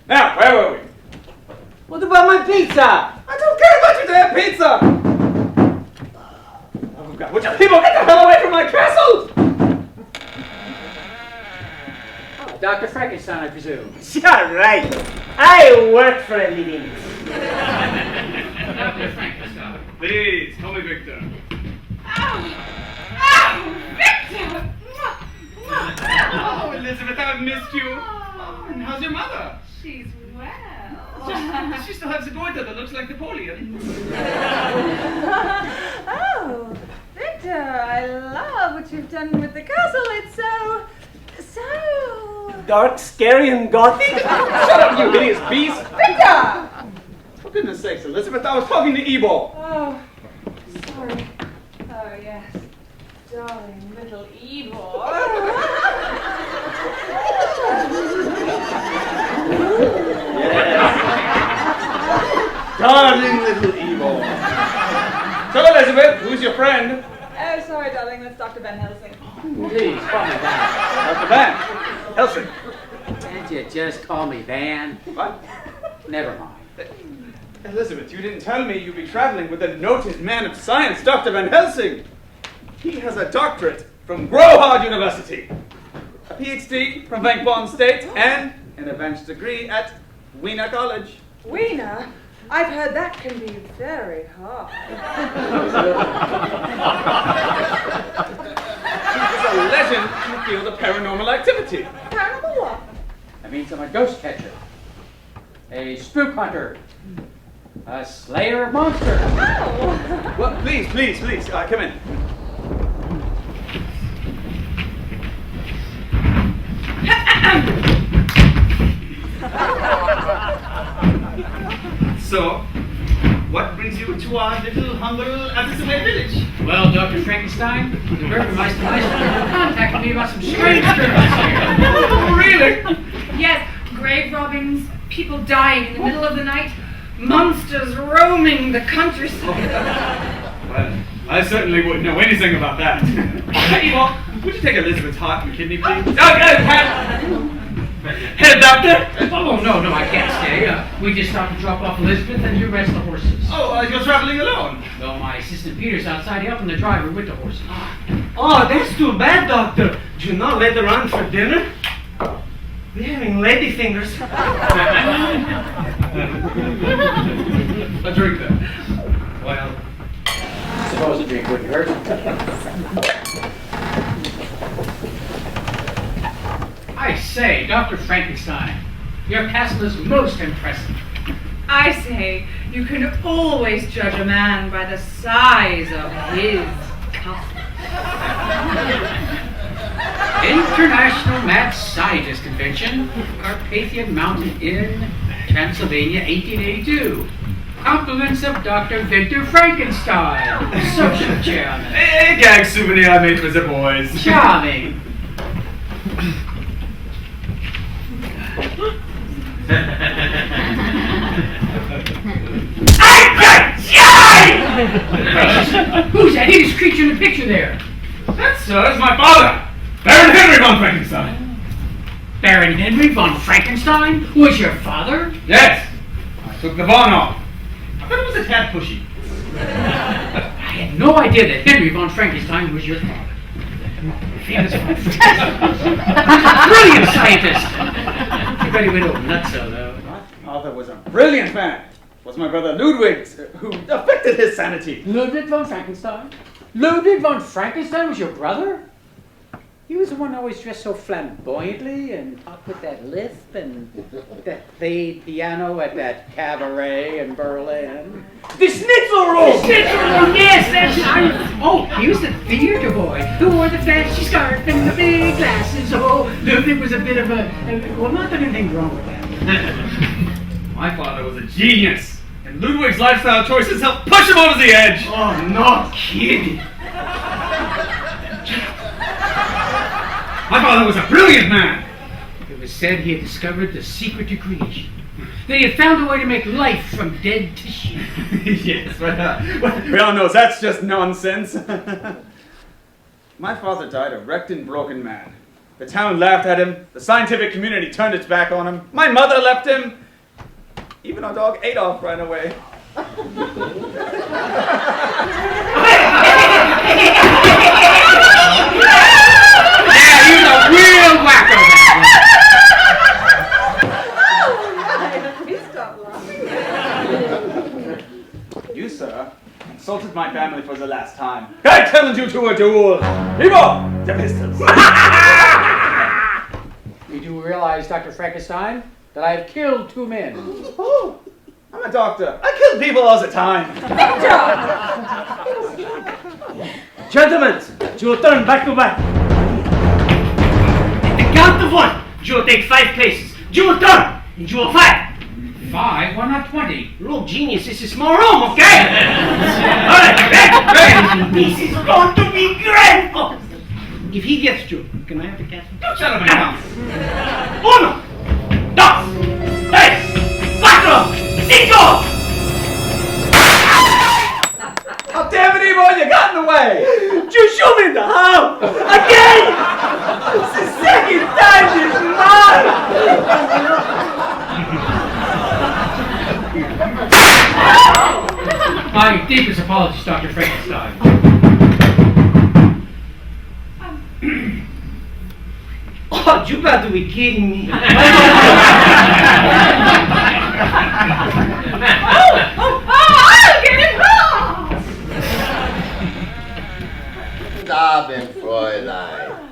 Now, where were we? What about my pizza? I don't care about your damn pizza. Oh God! Would you people get the hell away from my castle? Dr. Frankenstein, I presume. Yeah, right. I work for a living. Dr. Frankenstein. Please, call me Victor. Victor! Oh, Elizabeth, I've missed you. Oh, and how's your mother? She's well. Does she still have the goiter that looks like Napoleon? Oh, Victor, I love what you've done with the castle. It's so dark, scary, and gothic. Shut up, you hideous beast! Victor! For goodness sakes, Elizabeth, I was talking to Ebo. Oh, sorry. Oh, yes. Darling little Ebo. Darling little Ebo. So, Elizabeth, who's your friend? Oh, sorry, darling. That's Dr. Van Helsing. Please, call me Van. Dr. Van Helsing. Can't you just call me Van? What? Never mind. Elizabeth, you didn't tell me you'd be traveling with a noted man of science, Dr. Van Helsing. He has a doctorate from Grohard University, a PhD from Vankbond State, and an advanced degree at Wiener College. Wiener? I've heard that can be very hard. He's a legend in the field of paranormal activity. Paranormal what? That means I'm a ghost catcher, a spook hunter, a slayer of monsters. Oh! Well, please, come in. So, what brings you to our little humble Abyssinian village? Well, Dr. Frankenstein, the Bürgermeister contacted me about some strange experiences here. Oh, really? Yes, grave robbings, people dying in the middle of the night, monsters roaming the countryside. Well, I certainly wouldn't know anything about that. Hey, Ebo, would you take Elizabeth's heart and kidney, please? Hey, Doctor? Oh, no, I can't stay. We just stopped to drop off Elizabeth and you rest the horses. Oh, you're traveling alone? Well, my assistant Peter's outside helping the driver with the horses. Oh, that's too bad, Doctor. Do you not let her run for dinner? We're having lady fingers. A drink then. Well, I suppose a drink wouldn't hurt. I say, Dr. Frankenstein, your castle is most impressive. I say, you can always judge a man by the size of his castle. International Mad Scientist Convention, Carpathian Mountain Inn, Transylvania, 1882. Compliments of Dr. Victor Frankenstein, social chairman. A gag souvenir I made for the boys. Charming. Who's that hideous creature in the picture there? That, sir, is my father, Baron Henry von Frankenstein. Baron Henry von Frankenstein was your father? Yes. I took the von off. I thought it was a tad pushy. I had no idea that Henry von Frankenstein was your father. Famous von Frankenstein. He's a brilliant scientist. Too bad he went over nutso, though. My father was a brilliant man. It was my brother Ludwig who affected his sanity. Ludwig von Frankenstein? Ludwig von Frankenstein was your brother? He was the one always dressed so flamboyantly and talked with that lisp and that played piano at that cabaret in Berlin. The Schnitzel roll! The Schnitzel roll, yes, that's right. Oh, he was the theater boy who wore the fancy scarf and the big glasses. Oh, Ludwig was a bit of a well, not that anything wrong with that. My father was a genius, and Ludwig's lifestyle choices helped push him over the edge. Oh, no kidding. My father was a brilliant man. It was said he had discovered the secret to creation. That he had found a way to make life from dead tissue. Yes, but we all know that's just nonsense. My father died a wrecked and broken man. The town laughed at him. The scientific community turned its back on him. My mother left him. Even our dog Adolf ran away. Yeah, he was a real wacko, You, sir, insulted my family for the last time. I challenge you to a duel. Evo, the pistols. You do realize, Dr. Frankenstein, that I have killed 2 men. Oh, I'm a doctor. I kill people all the time. Gentlemen, you will turn back to back. At the count of 1, you will take 5 places. You will turn, and you will fight. 5? Why not 20? Look, genius, this is small room, okay? All right, this is going to be great. Oh, if he gets you, can I have the castle? Don't shut up my mouth. 1, 2, 3, 4, 5. Oh, damn it, Evo, you got in the way. You shoot me in the arm! Again! It's the second time this month! My deepest apologies, Dr. Frankenstein. Oh, you got to be kidding me. I'll get it wrong! Abend, Fräulein.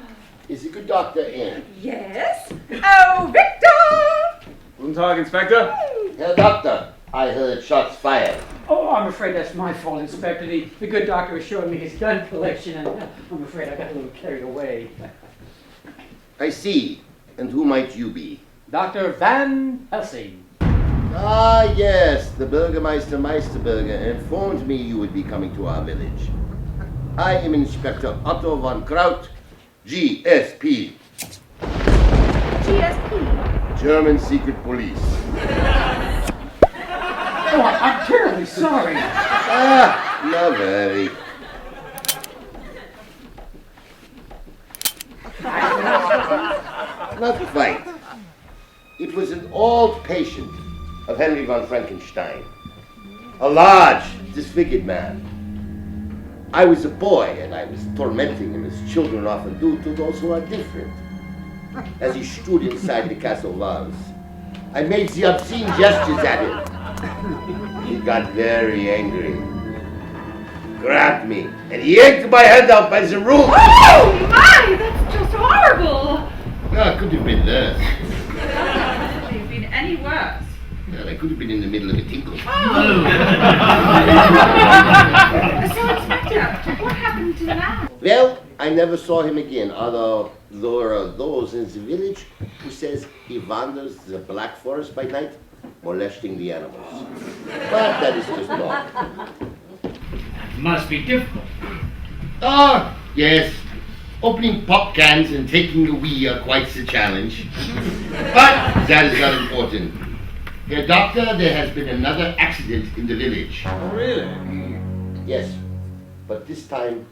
Is the good doctor in? Yes? Oh, Victor! Guten Tag, Inspector. Herr Doctor, I heard shots fired. Oh, I'm afraid that's my fault, Inspector. The good doctor was showing me his gun collection, and I'm afraid I got a little carried away. I see. And who might you be? Dr. Van Helsing. Ah, yes. The Bürgermeister Meisterberger informed me you would be coming to our village. I am Inspector Otto von Kraut, GSP. GSP? German Secret Police. Oh, I'm terribly sorry. Ah, not very. Not quite. It was an old patient of Henry von Frankenstein. A large, disfigured man. I was a boy, and I was tormenting him as children often do to those who are different. As he stood inside the castle walls, I made the obscene gestures at him. He got very angry, grabbed me, and yanked my head out by the roof. Oh my, that's just horrible. No, it could have been worse. Could have been any worse. Well, I could have been in the middle of a tinkle. So, Inspector, what happened to the man? Well, I never saw him again, although there are those in the village who says he wanders the Black Forest by night, molesting the animals. But that is just talk. That must be difficult. Oh, yes. Opening pop cans and taking a wee are quite the challenge. But that is not important. Herr Doctor, there has been another accident in the village. Oh, really? Yes, but this time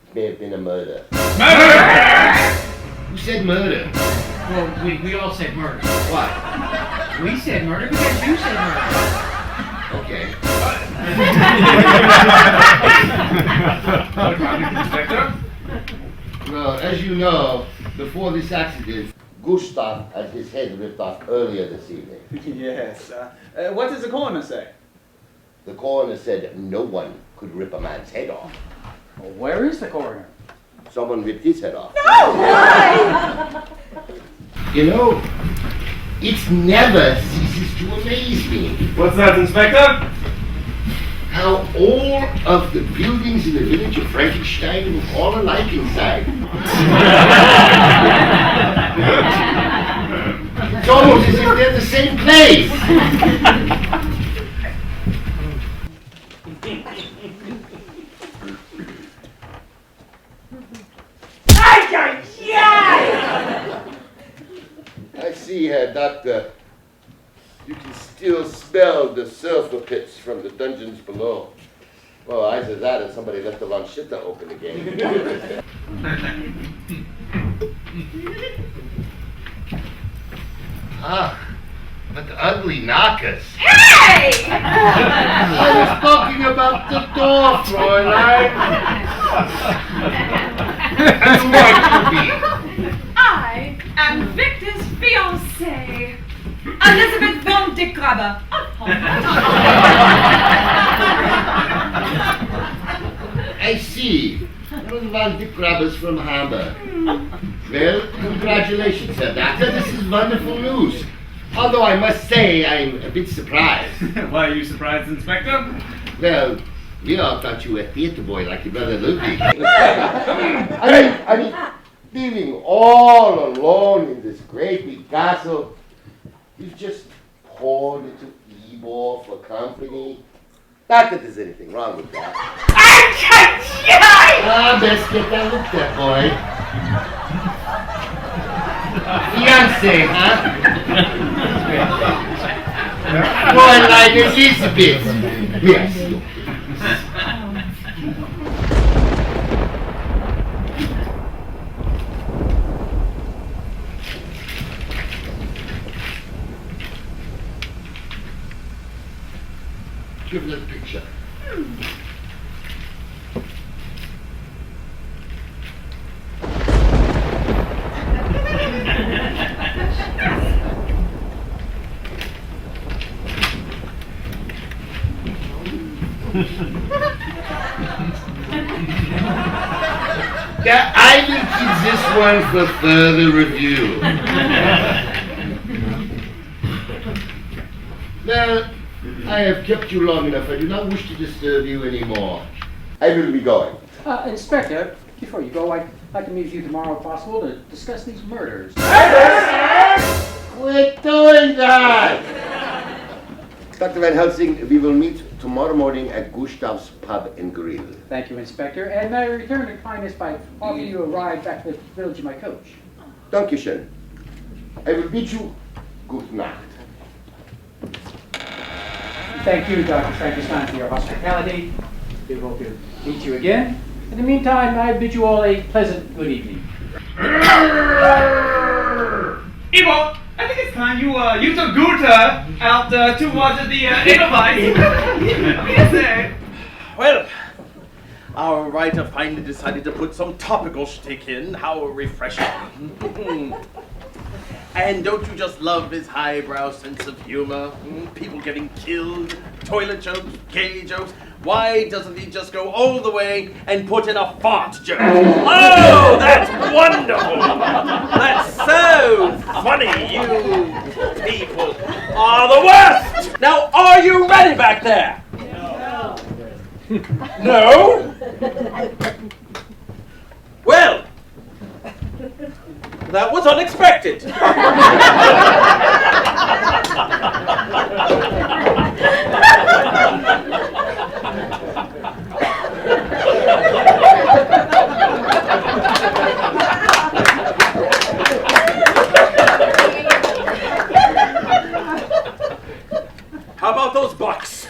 it may have been a murder. Murder! Who said murder? Well, we all said murder. What? We said murder because you said murder. Okay. What about it, Inspector? Well, as you know, before this accident, Gustav had his head ripped off earlier this evening. Yes. What does the coroner say? The coroner said no one could rip a man's head off. Well, where is the coroner? Someone ripped his head off. No! You know, it never ceases to amaze me. What's that, Inspector? How all of the buildings in the village of Frankenstein look all alike inside. It's almost as if they're the same place. I see, Herr Doctor. You can still smell the sulfur pits from the dungeons below. Well, either that or somebody left the wrong shitter open again. Ah, but ugly knockers. Hey! I was talking about the door, Fräulein. And who might you be? I am Victor's fiancée, Elizabeth von de Krabbe. I see. One the Krabbers from Hamburg. Well, congratulations, Herr Doctor. This is wonderful news. Although I must say I'm a bit surprised. Why are you surprised, Inspector? Well, we all thought you were a theater boy like your brother Ludwig. I mean, living all alone in this great big castle, you've just poor little Igor for company. Not that there's anything wrong with that. Ah, best get that look at, boy. Fiancé, huh? Boy like Elizabeth. Yes. Give me that picture. Yeah, I will keep this one for further review. Well, I have kept you long enough. I do not wish to disturb you anymore. I will be going. Inspector, before you go, I'd like to meet with you tomorrow if possible to discuss these murders. Quit doing that! Dr. Van Helsing, we will meet tomorrow morning at Gustav's Pub and Grill. Thank you, Inspector. And may I return your kindness by offering you a ride back to the village in my coach. Dankeschön. I will bid you good night. Thank you, Dr. Frankenstein, for your hospitality. We hope to meet you again. In the meantime, I bid you all a pleasant good evening. Ivo, I think it's kind. You took Guta out towards the Edelweiss. Yes, Well, our writer finally decided to put some topical shtick in. How refreshing. And don't you just love his highbrow sense of humor? People getting killed, toilet jokes, gay jokes. Why doesn't he just go all the way and put in a fart joke? Oh, that's wonderful! That's so funny. You people are the worst! Now, are you ready back there? No? Well, that was unexpected. How about those bucks?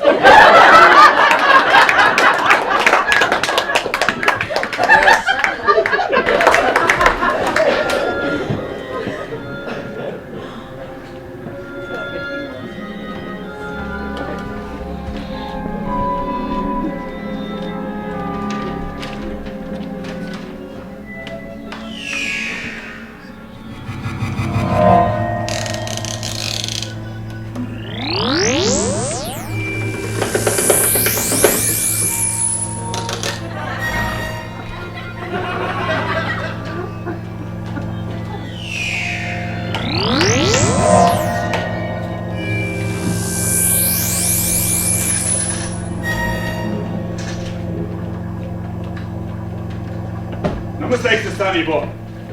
No mistakes this time, you boy.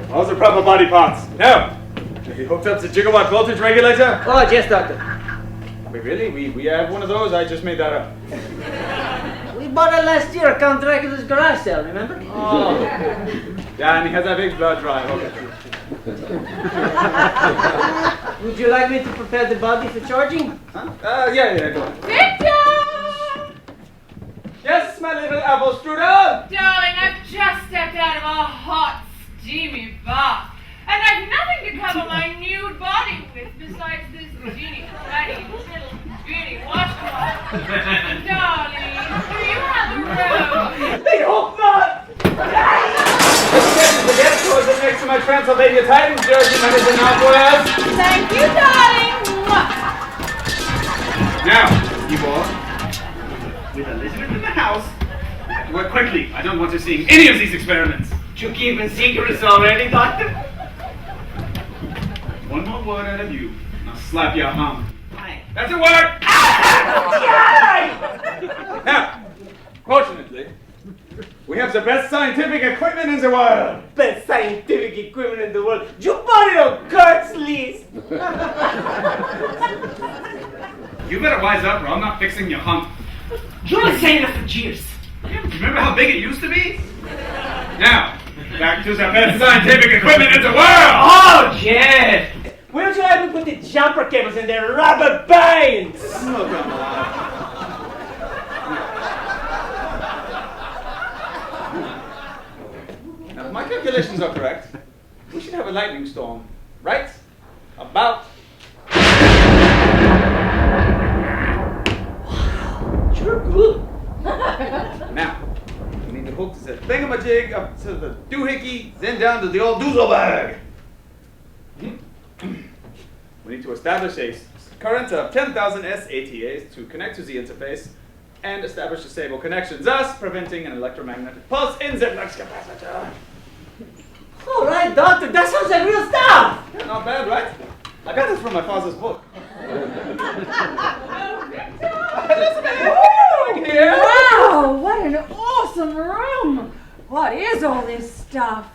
Those are proper body parts. Now, have you hooked up the gigawatt voltage regulator? Oh, yes, Doctor. Wait, really? We have one of those? I just made that up. We bought it last year at Count Dracula's garage sale, remember? Oh. Yeah, and he has that big blood drive. Okay. Would you like me to prepare the body for charging? Huh? Yeah, go on. Victor! Yes, my little apple strudel! Darling, I've just stepped out of a hot, steamy bath. And I've nothing to cover my nude body with besides this teeny tiny little beauty washcloth. Darling, do you have a robe? They hope not! The guest closet next to my Transylvania Titans jersey, my little outwears. Thank you, darling. Now, you all, with Elizabeth in the house, I have to work quickly. I don't want her seeing any of these experiments. You keeping secrets already, Doctor? One more word out of you, and I'll slap your hum. That's a word! Now, fortunately, we have the best scientific equipment in the world. Best scientific equipment in the world. You bought it on Kurt's list. You better wise up, or I'm not fixing your hump. You've been saying that for years. Remember how big it used to be? Now, back to the best scientific equipment in the world! Oh, yeah! Why don't you have me put the jumper cables in their rubber bands? Oh, come on. Now, if my calculations are correct, we should have a lightning storm right about... Wow, you're good. Now, we need to hook the thingamajig up to the doohickey, then down to the old doozle bag. We need to establish a current of 10,000 SATAs to connect to the interface and establish a stable connection, thus preventing an electromagnetic pulse in the flux capacitor. All right, Doctor, that sounds like real stuff. Yeah, not bad, right? I got this from my father's book. Wow, what an awesome room! What is all this stuff?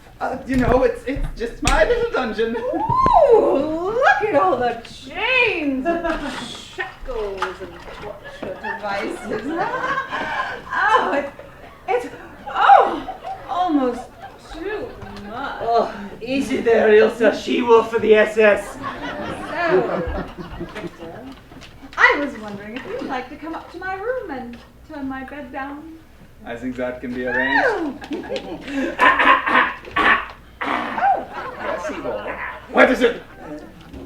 You know, it's just my little dungeon. Ooh, look at all the chains and shackles and torture devices. Oh, it's almost too much. Oh, easy there, Ilsa. She-wolf for the SS. So, Victor, I was wondering if you'd like to come up to my room and turn my bed down. I think that can be arranged. Yes, Igor. What is it?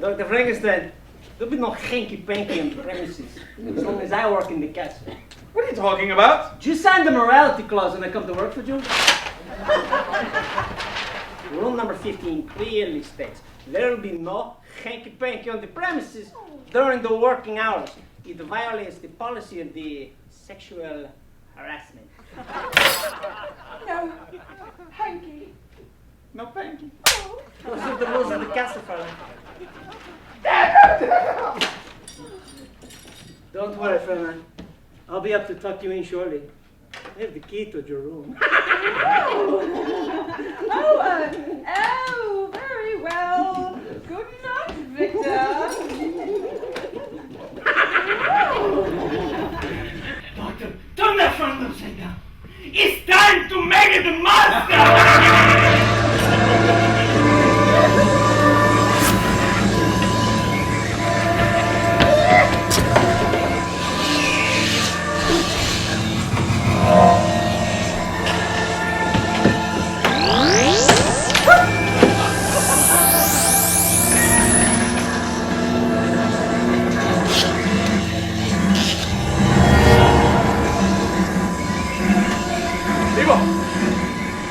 Dr. Frankenstein, there'll be no hanky-panky on the premises as long as I work in the castle. What are you talking about? Just sign the morality clause when I come to work for you. Rule number 15 clearly states there will be no hanky-panky on the premises during the working hours. It violates the policy of the sexual harassment. No, hanky. No panky. Those are the rules of the castle, fella. Don't worry, Fräulein. I'll be up to tuck you in shortly. I have the key to your room. Oh, very well. Good night, Victor. Doctor, turn that front upside down. It's time to make it the monster!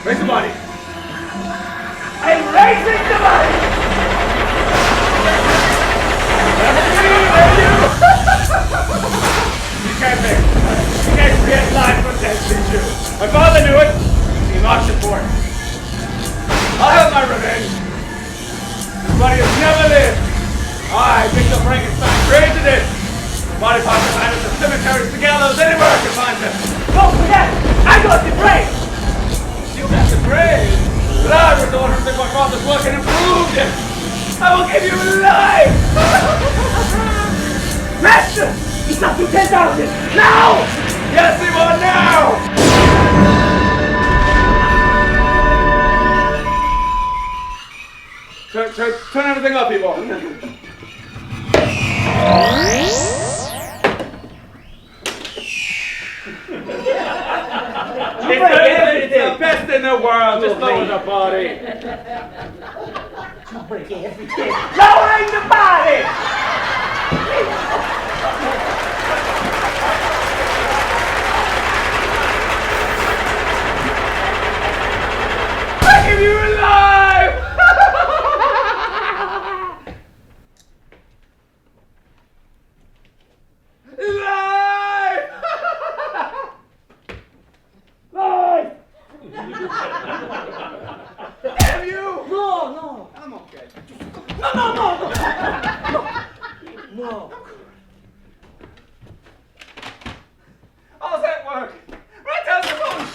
Raise the body. I'm raising the body! You can't make it. You can't create life from dead tissue. My father knew it. He marched it for it. I'll have my revenge. This body has never lived. I, Victor Frankenstein, created it. Body parts are found at the cemeteries, the gallows, anywhere I can find them. Don't forget, I got the brain! You got the grave, but I was the one who took my father's work and improved it. I will give you life! Master! It's up to 10,000! Now! Yes, we want now! Turn everything up, people. It's the best in the world. Just lower the body. You break everything. Lowering the body! I give you life! Life! Life! Damn you! No. I'm okay. No. How's that work? Right down the bone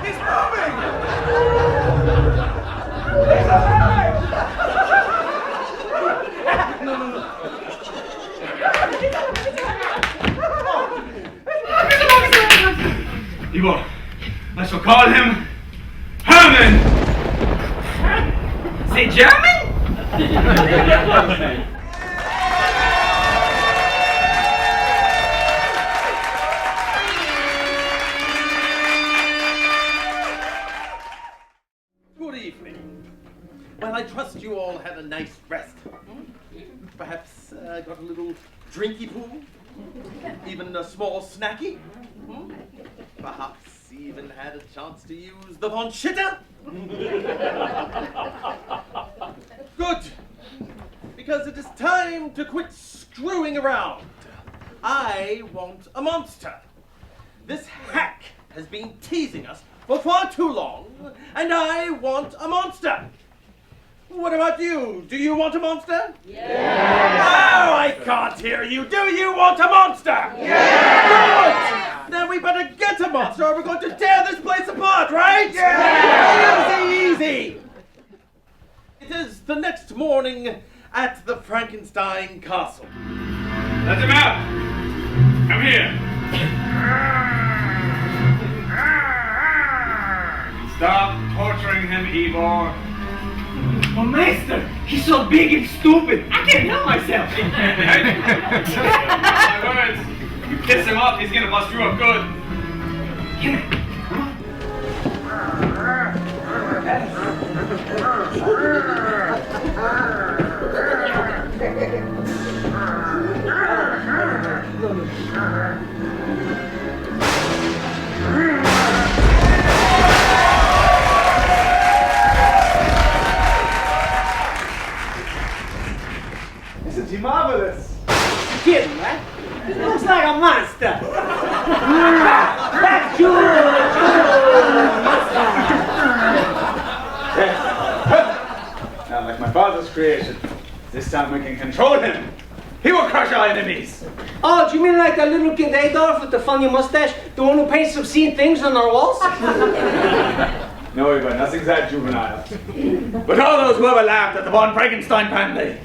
He's moving! He's alive! No. Evil, I shall call him Herman! Say German? Good evening. Well, I trust you all had a nice rest. Perhaps got a little drinky poo? Even a small snacky? Perhaps even had a chance to use the von Shitter? Good! Because it is time to quit screwing around. I want a monster. This hack has been teasing us for far too long, and I want a monster. What about you? Do you want a monster? Yeah! Oh, I can't hear you. Do you want a monster? Yeah! Good! Then we better get a monster or we're going to tear this place apart, right? Yeah! Easy! It is the next morning at the Frankenstein castle. Let him out! Come here! Stop torturing him, Ivor. Oh, master, he's so big and stupid. I can't help myself. My words. You piss him off, he's gonna bust you up good. Isn't he marvelous? You're kidding, right? He looks like a monster. That's Not like my father's creation. This time we can control him. He will crush our enemies. Oh, do you mean like that little kid Adolf with the funny mustache? The one who paints obscene things on our walls? No, Eva, nothing's that juvenile. But all those who ever laughed at the Von Frankenstein family.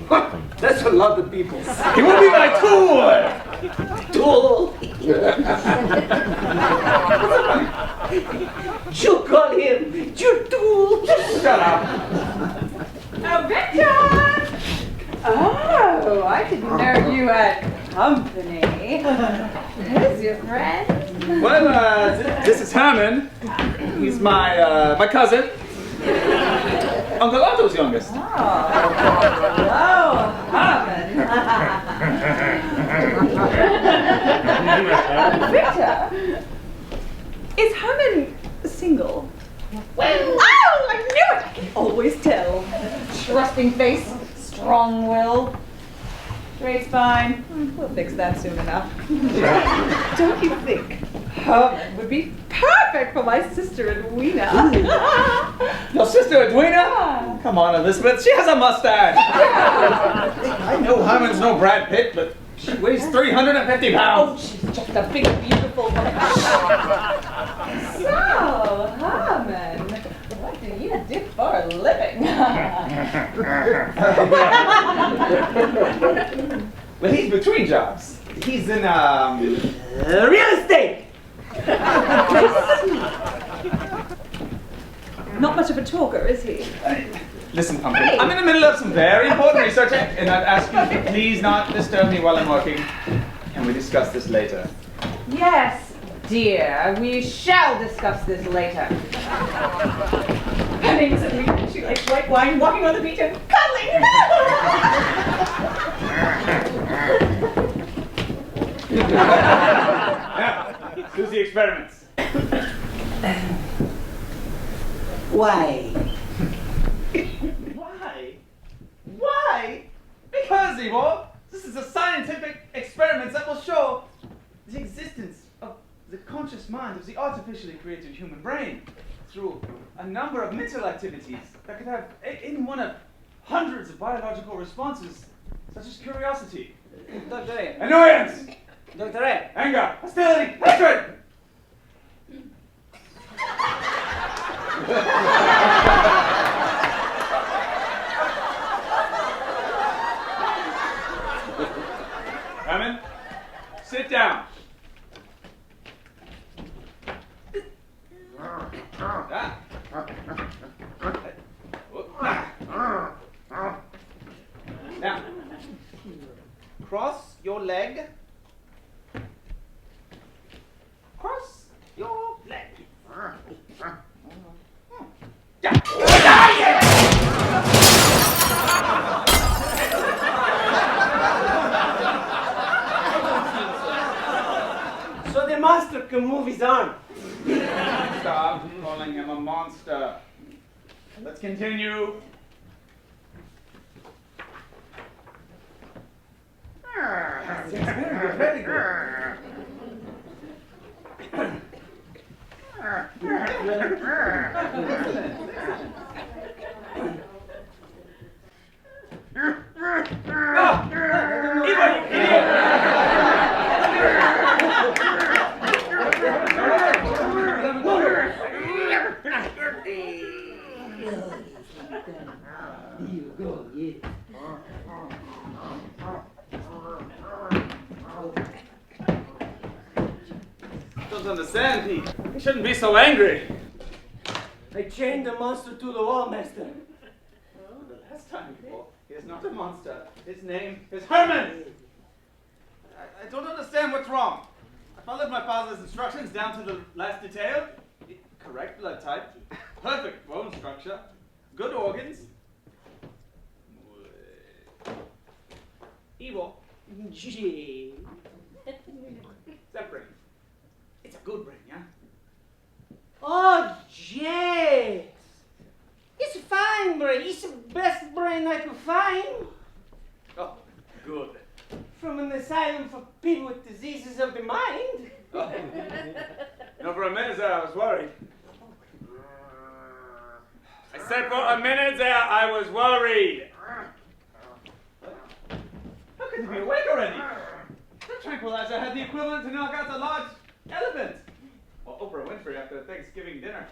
That's a lot of people. He will be my tool! Tool? You call him your tool? Shut up. Oh, Victor! Oh, I didn't know you had company. Who's your friend? Well, this is Herman. He's my cousin. Uncle Otto's youngest. Oh, Herman. Victor, is Herman single? Well, oh, I knew it! I can always tell. Trusting face, strong will. Straight spine. We'll fix that soon enough. Don't you think Herman would be perfect for my sister Edwina? Your sister Edwina? Come on, Elizabeth. She has a mustache. I know Herman's no Brad Pitt, but she weighs 350 pounds. Oh, she's just a big, beautiful woman. So, Herman, what do you do for a living? Well, he's between jobs. He's in, real estate! Not much of a talker, is he? Listen, Pumpkin, I'm in the middle of some very important research, and I'd ask you to please not disturb me while I'm working. Can we discuss this later? Yes, dear. We shall discuss this later. Her name is Edwina. She likes white wine, walking on the beach, and cuddling. Now, do the experiments. Why? Why? Because, Ivor, this is a scientific experiment that will show the existence of the conscious mind of the artificially created human brain through a number of mental activities that could have any one of hundreds of biological responses, such as curiosity, Dr. A. annoyance, Dr. A. anger, hostility, hatred. Herman, sit down. Now, cross your leg. Cross your leg. So the monster can move his arm. Stop calling him a monster. Let's continue. Very good. Don't understand, Pete. You shouldn't be so angry. I chained the monster to the wall, master. monster. His name is Herman. I don't understand what's wrong. I followed my father's instructions down to the last detail. Correct blood type, perfect bone structure, good organs. Evil. Gee. That brain. It's a good brain, yeah? Oh, yes. It's fine brain. It's the best brain I could find. Oh, good. From an asylum for people with diseases of the mind. Oh. No, for a minute there I was worried. I said for a minute there I was worried. How could you be awake already? That tranquilizer had the equivalent to knock out a large elephant. Well, Oprah Winfrey after Thanksgiving dinner.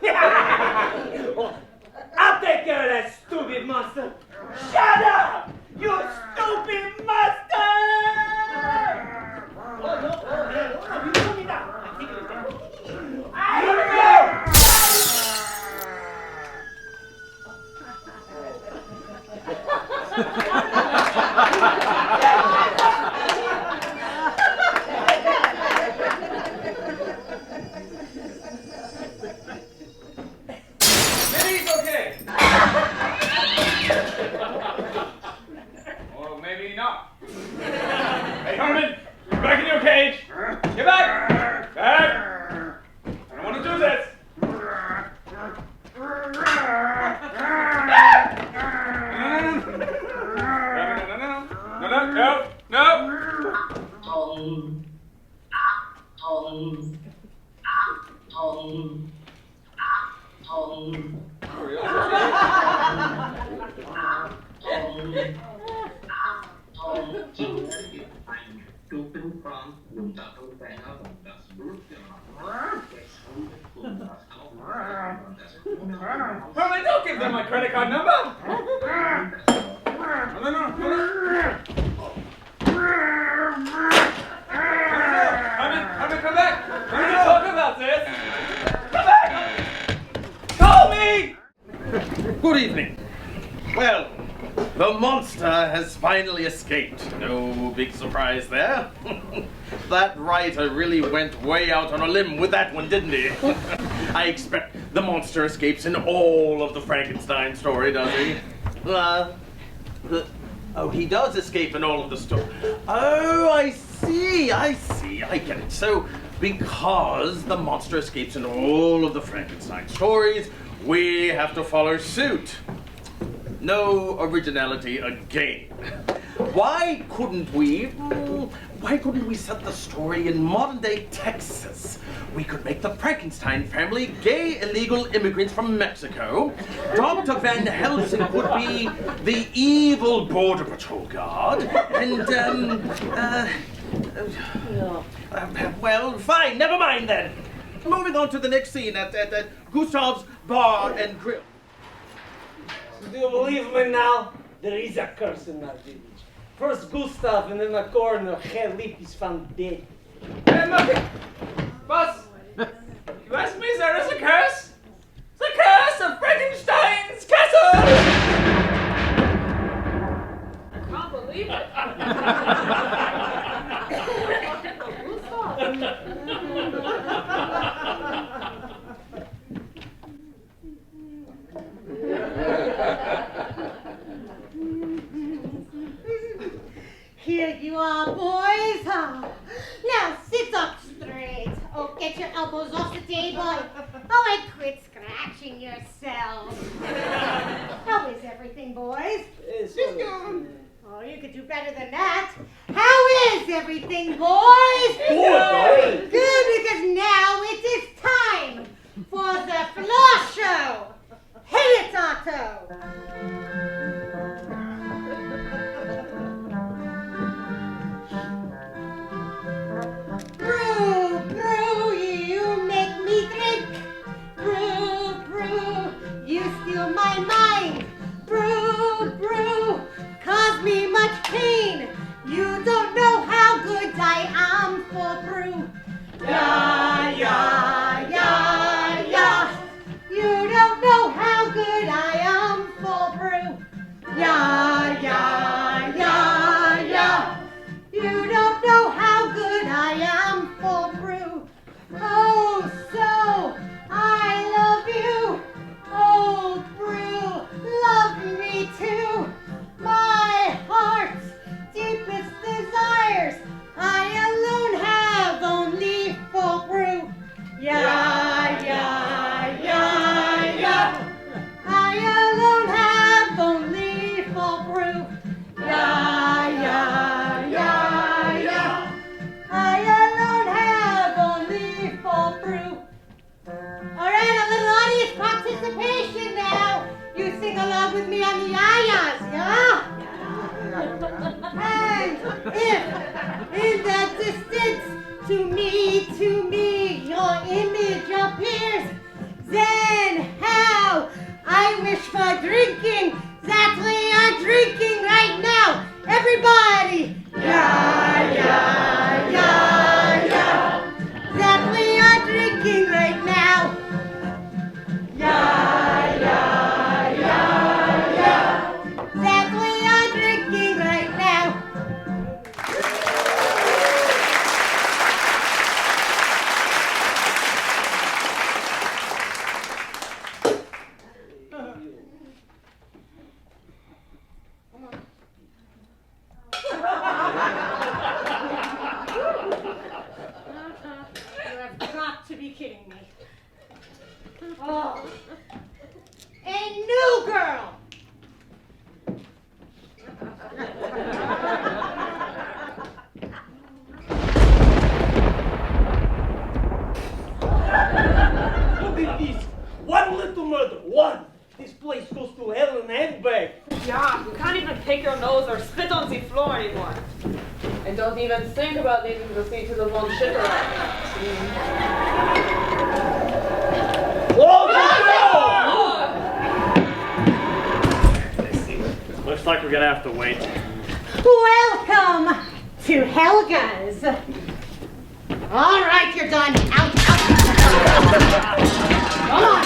I'll take care of that stupid monster. Shut up! You stupid monster! Oh, no, you put me down. I'm taking it down. Maybe he's okay. Or maybe not. Hey, Herman, you're back in your cage. Get back! Back! I don't want to do this. Herman, don't give them my credit card number. Herman, come back. We're going to talk about this. Come back. Call me. Good evening. Well, the monster has finally escaped. No big surprise there. That writer really went way out on a limb with that one, didn't he? I expect the monster escapes in all of the Frankenstein story, does he? Oh, he does escape in all of the story. Oh, I see, I get it. So, because the monster escapes in all of the Frankenstein stories, we have to follow suit. No originality again. Why couldn't we set the story in modern-day Texas? We could make the Frankenstein family gay illegal immigrants from Mexico. Dr. Van Helsing could be the evil Border Patrol guard. And, well, fine, never mind then. Moving on to the next scene at Gustav's Bar and Grill. Do you believe me now? There is a curse in that village. First Gustav, and then a coroner, Herr Lip is found dead. Hey, Marty! Boss! You asked me if there is a curse? The curse of Frankenstein's castle! I can't believe it. Here you are, boys. Now sit up straight. Oh, get your elbows off the table. Oh, and quit scratching yourselves. How is everything, boys? Oh, you could do better than that. How is everything, boys? Good. Good, because now it is time for the floor show. Hit it, Otto. Brew, brew, you make me drink. Brew, brew, you steal my mind. Brew, brew, cause me much pain. You don't know how good I am for brew. Yeah, yeah, yeah, yeah. You don't know how good I am for brew. If in the distance to me your image appears, then how I wish for drinking that we are drinking right now. Everybody, yeah, yeah, yeah, yeah, that we are drinking right now. Yeah, yeah, yeah, yeah, that we are drinking right now. You have got to be kidding me. Oh, a new girl. Look at this. One little murder. One. This place goes to hell in a handbag. Yeah, you can't even pick your nose or spit on the floor anymore. And don't even think about leaving the seat to the one shitter. Looks like we're gonna have to wait. Welcome to Helga's. All right, you're done. Out. Come on.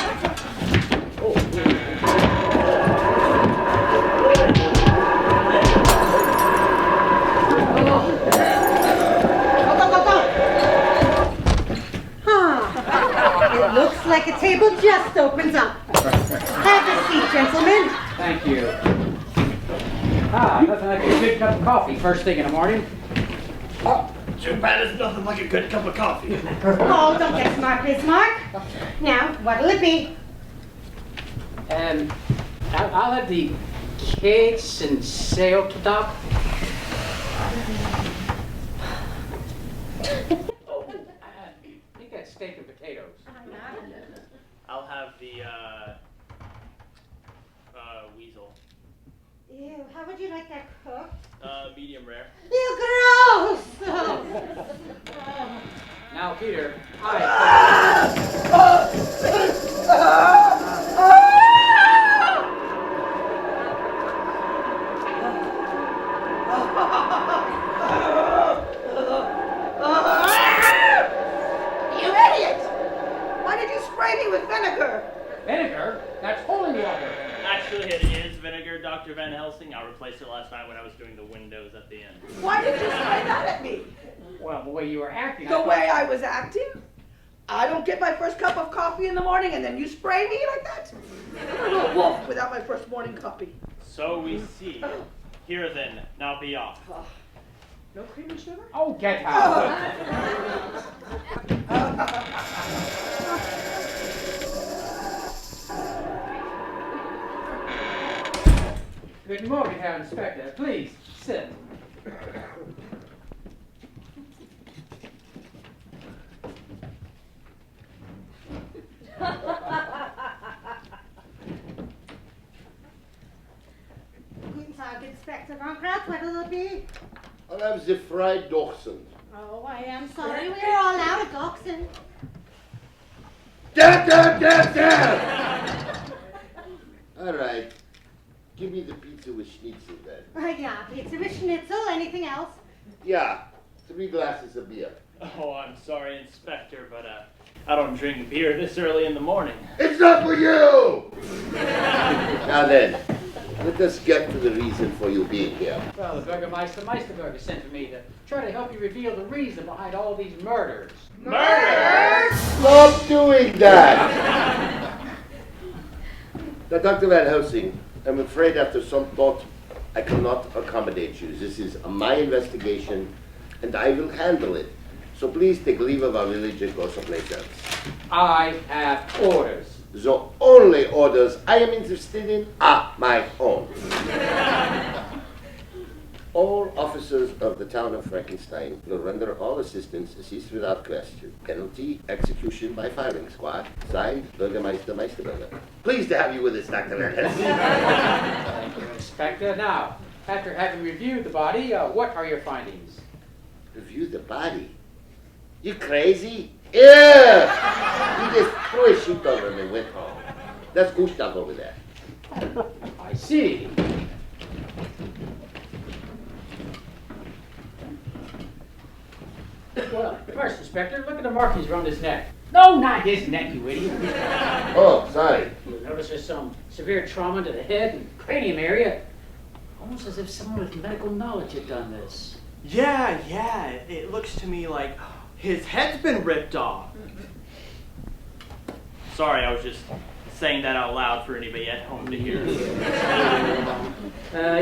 It looks like a table just opens up. Have a seat, gentlemen. Thank you. Nothing like a good cup of coffee first thing in the morning. Too bad it's nothing like a good cup of coffee. Oh, don't get smart, Bismarck. Now, what'll it be? I'll have the cakes and sail top. I think that's steak and potatoes. I'll have the weasel. Ew, how would you like that cooked? Medium rare. You gross! Now, Peter, You idiot! Why did you spray me with vinegar? Vinegar? That's holy water. Actually, it is vinegar, Dr. Van Helsing. I replaced it last night when I was doing the windows at the end. Why did you spray that at me? Well, the way you were acting. The way I was acting? I don't get my first cup of coffee in the morning and then you spray me like that? I'm a wolf without my first morning coffee. So we see. Here then, now be off. No cream and sugar? Oh, get out. Good morning, Herr Inspector. Please, sit. Guten Tag, Inspector Von Kraut. What'll it be? I'll have the fried dachshund. Oh, I am sorry. We're all out of dachshund. Damn! All right. Give me the pizza with schnitzel then. Yeah, pizza with schnitzel. Anything else? Yeah, 3 glasses of beer. Oh, I'm sorry, Inspector, but I don't drink beer this early in the morning. It's not for you! Now then, let us get to the reason for you being here. Well, the Burgermeister Meisterburger sent for me to try to help you reveal the reason behind all these murders. Murders? Stop doing that! Now, Dr. Van Helsing, I'm afraid after some thought, I cannot accommodate you. This is my investigation, and I will handle it. So please take leave of our village and go someplace else. I have orders. The only orders I am interested in are my own. All officers of the town of Frankenstein will render all assistance cease without question. Penalty, execution by firing squad. Signed, Bürgermeister Meisterburger. Pleased to have you with us, Dr. Van Helsing. Thank you, Inspector. Now, After having reviewed the body, what are your findings? Review the body? You crazy? Yeah! He just threw his sheet over him and went home. That's Gustav over there. I see. Well, first, Inspector, look at the markings around his neck. No, not his neck, you idiot. Oh, sorry. You'll notice there's some severe trauma to the head and cranium area. Almost as if someone with medical knowledge had done this. Yeah, it looks to me like his head's been ripped off. Sorry, I was just saying that out loud for anybody at home to hear.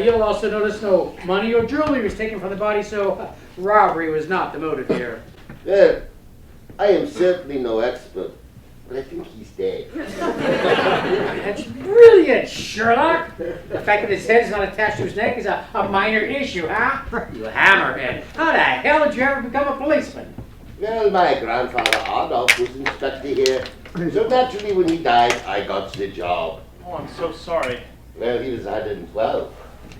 You'll also notice no money or jewelry was taken from the body, so robbery was not the motive here. Well, I am certainly no expert, but I think he's dead. That's brilliant, Sherlock. The fact that his head is not attached to his neck is a minor issue, huh? You hammerhead. How the hell did you ever become a policeman? Well, my grandfather Adolf was inspector here, so naturally when he died, I got the job. Oh, I'm so sorry. Well, he was 112.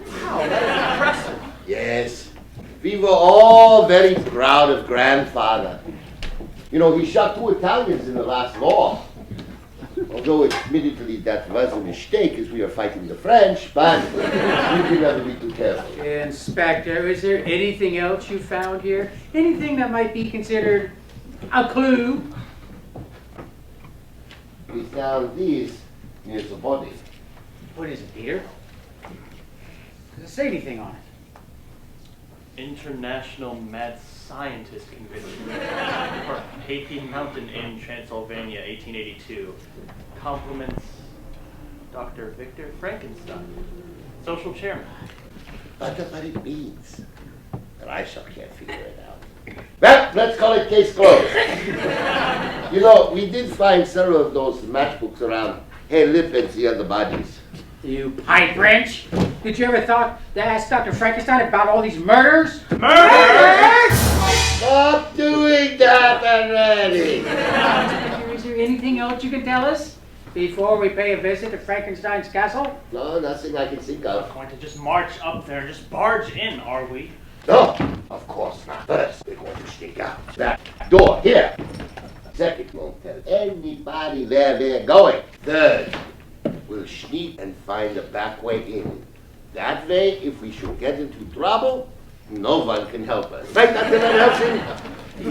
Wow, that is impressive. Yes. We were all very proud of grandfather. You know, he shot 2 Italians in the last war. Although admittedly that was a mistake as we were fighting the French, but we can never be too careful. Inspector, is there anything else you found here? Anything that might be considered a clue? We found these near the body. What is it, Peter? Does it say anything on it? International Mad Scientist Convention for Pathy Mountain in Transylvania, 1882. Compliments, Dr. Victor Frankenstein, social chairman. I don't know what it means. And I sure can't figure it out. Well, let's call it case closed. You know, we did find several of those matchbooks around Hey Lip and the other bodies. You pipe wrench! Did you ever thought to ask Dr. Frankenstein about all these murders? Murders? Stop doing that already! Is there anything else you can tell us before we pay a visit to Frankenstein's castle? No, nothing I can think of. We're going to just march up there and just barge in, are we? No, of course not. First, we're going to sneak out that door here. Second, won't tell anybody where we're going. Third, we'll sneak and find a back way in. That way, if we should get into trouble, no one can help us. Right, Dr. Van Helsing?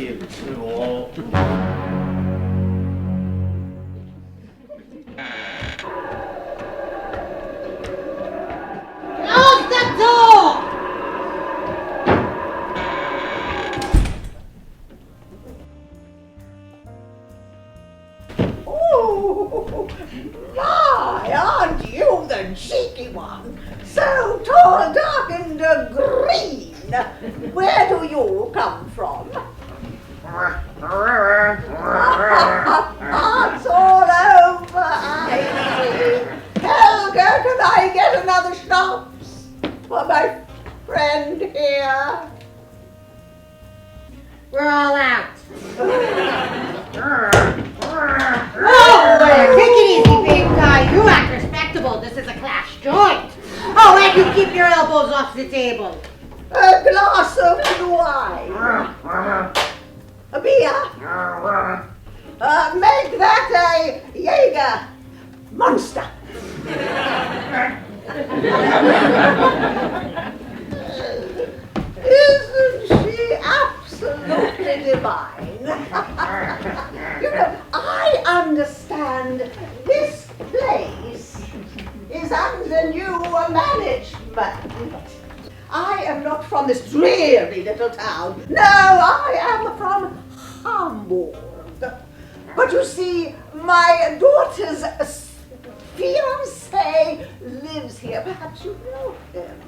You tool. Close the door! Oh, my, aren't you the cheeky one? So tall, dark, and green. Where do you come from? It's all over, I see. Helga, can I get another schnapps for my friend here? We're all out. Oh, take it easy, big guy. You act respectable. This is a class joint. Oh, and you keep your elbows off the table. A glass of wine. A beer. Make that a Jaeger monster. Isn't she absolutely divine? You know, I understand this place is under new management. I am not from this dreary little town. No, I am from Hamburg. But you see, my daughter's fiancé lives here. Perhaps you know him.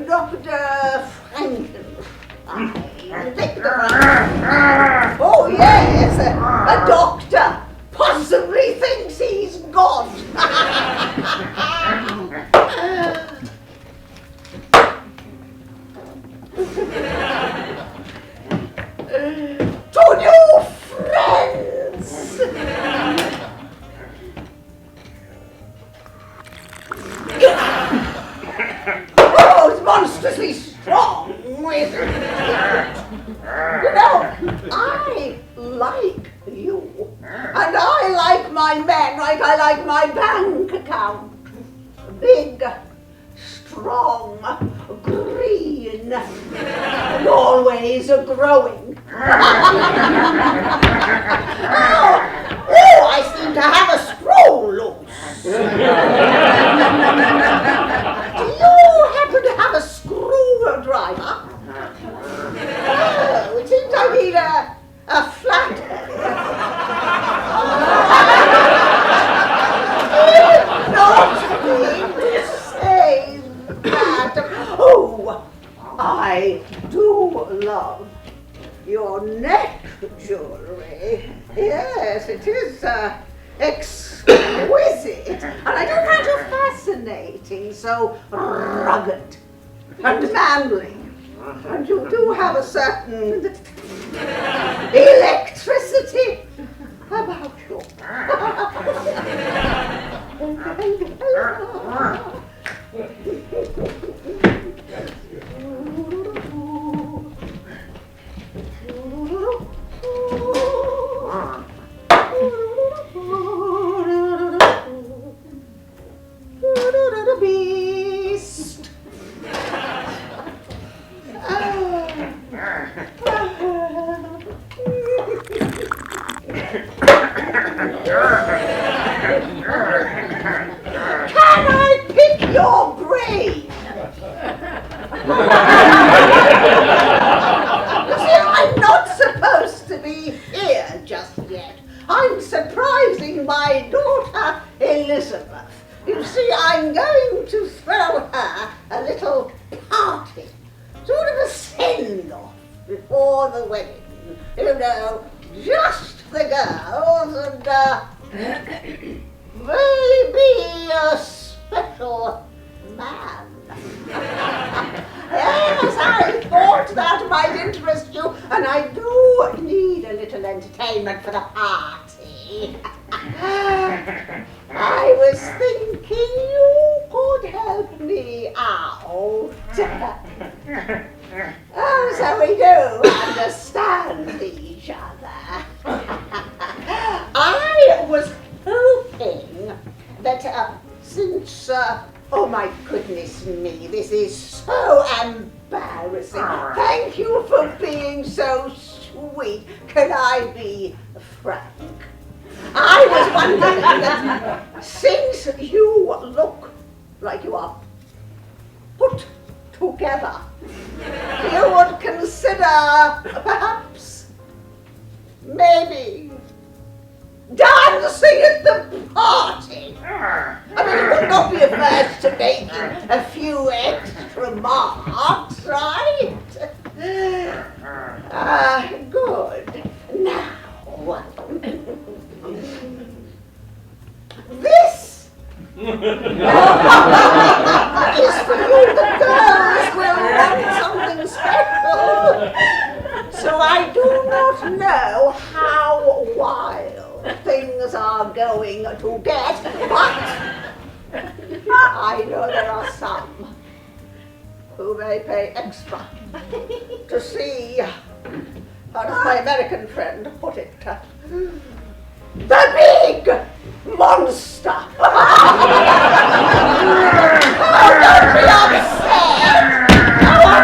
Dr. Frankenstein. Victor Frankenstein. Oh, yes, a doctor. Possibly thinks he's God. To new friends! Oh, it's monstrously strong with it. You know, I like you. And I like my men like I like my bank account. Big, strong, green, and always growing. Oh, I seem to have a screw loose. Do you happen to have a screwdriver? Oh, it seems I need a flathead. Not mean to say that. Oh, I do love your neck jewelry. Yes, it is exquisite. And I do find you fascinating, so rugged and manly. And you do have a certain electricity about you. Beast. Can I pick your brain? You see, I'm not supposed to be here just yet. I'm surprising my daughter Elizabeth. You see, I'm going to throw her a little party, sort of a send-off before the wedding. You know, just the girls and maybe a special man. Yes, I thought that might interest you, and I do need a little entertainment for the party. I was thinking you could help me out. Oh, so we do understand each other. I was hoping that since, oh my goodness me, this is so embarrassing. Thank you for being so sweet. Can I be frank? I was wondering that since you look like you are put together, you would consider perhaps maybe dancing at the party. I mean, you would not be averse to making a few extra marks, right? Good. Now, this is for you. The girls will want something special. So I do not know how wild things are going to get, but I know there are some who may pay extra to see, how does my American friend put it, the big monster. Oh, don't be upset. Oh, my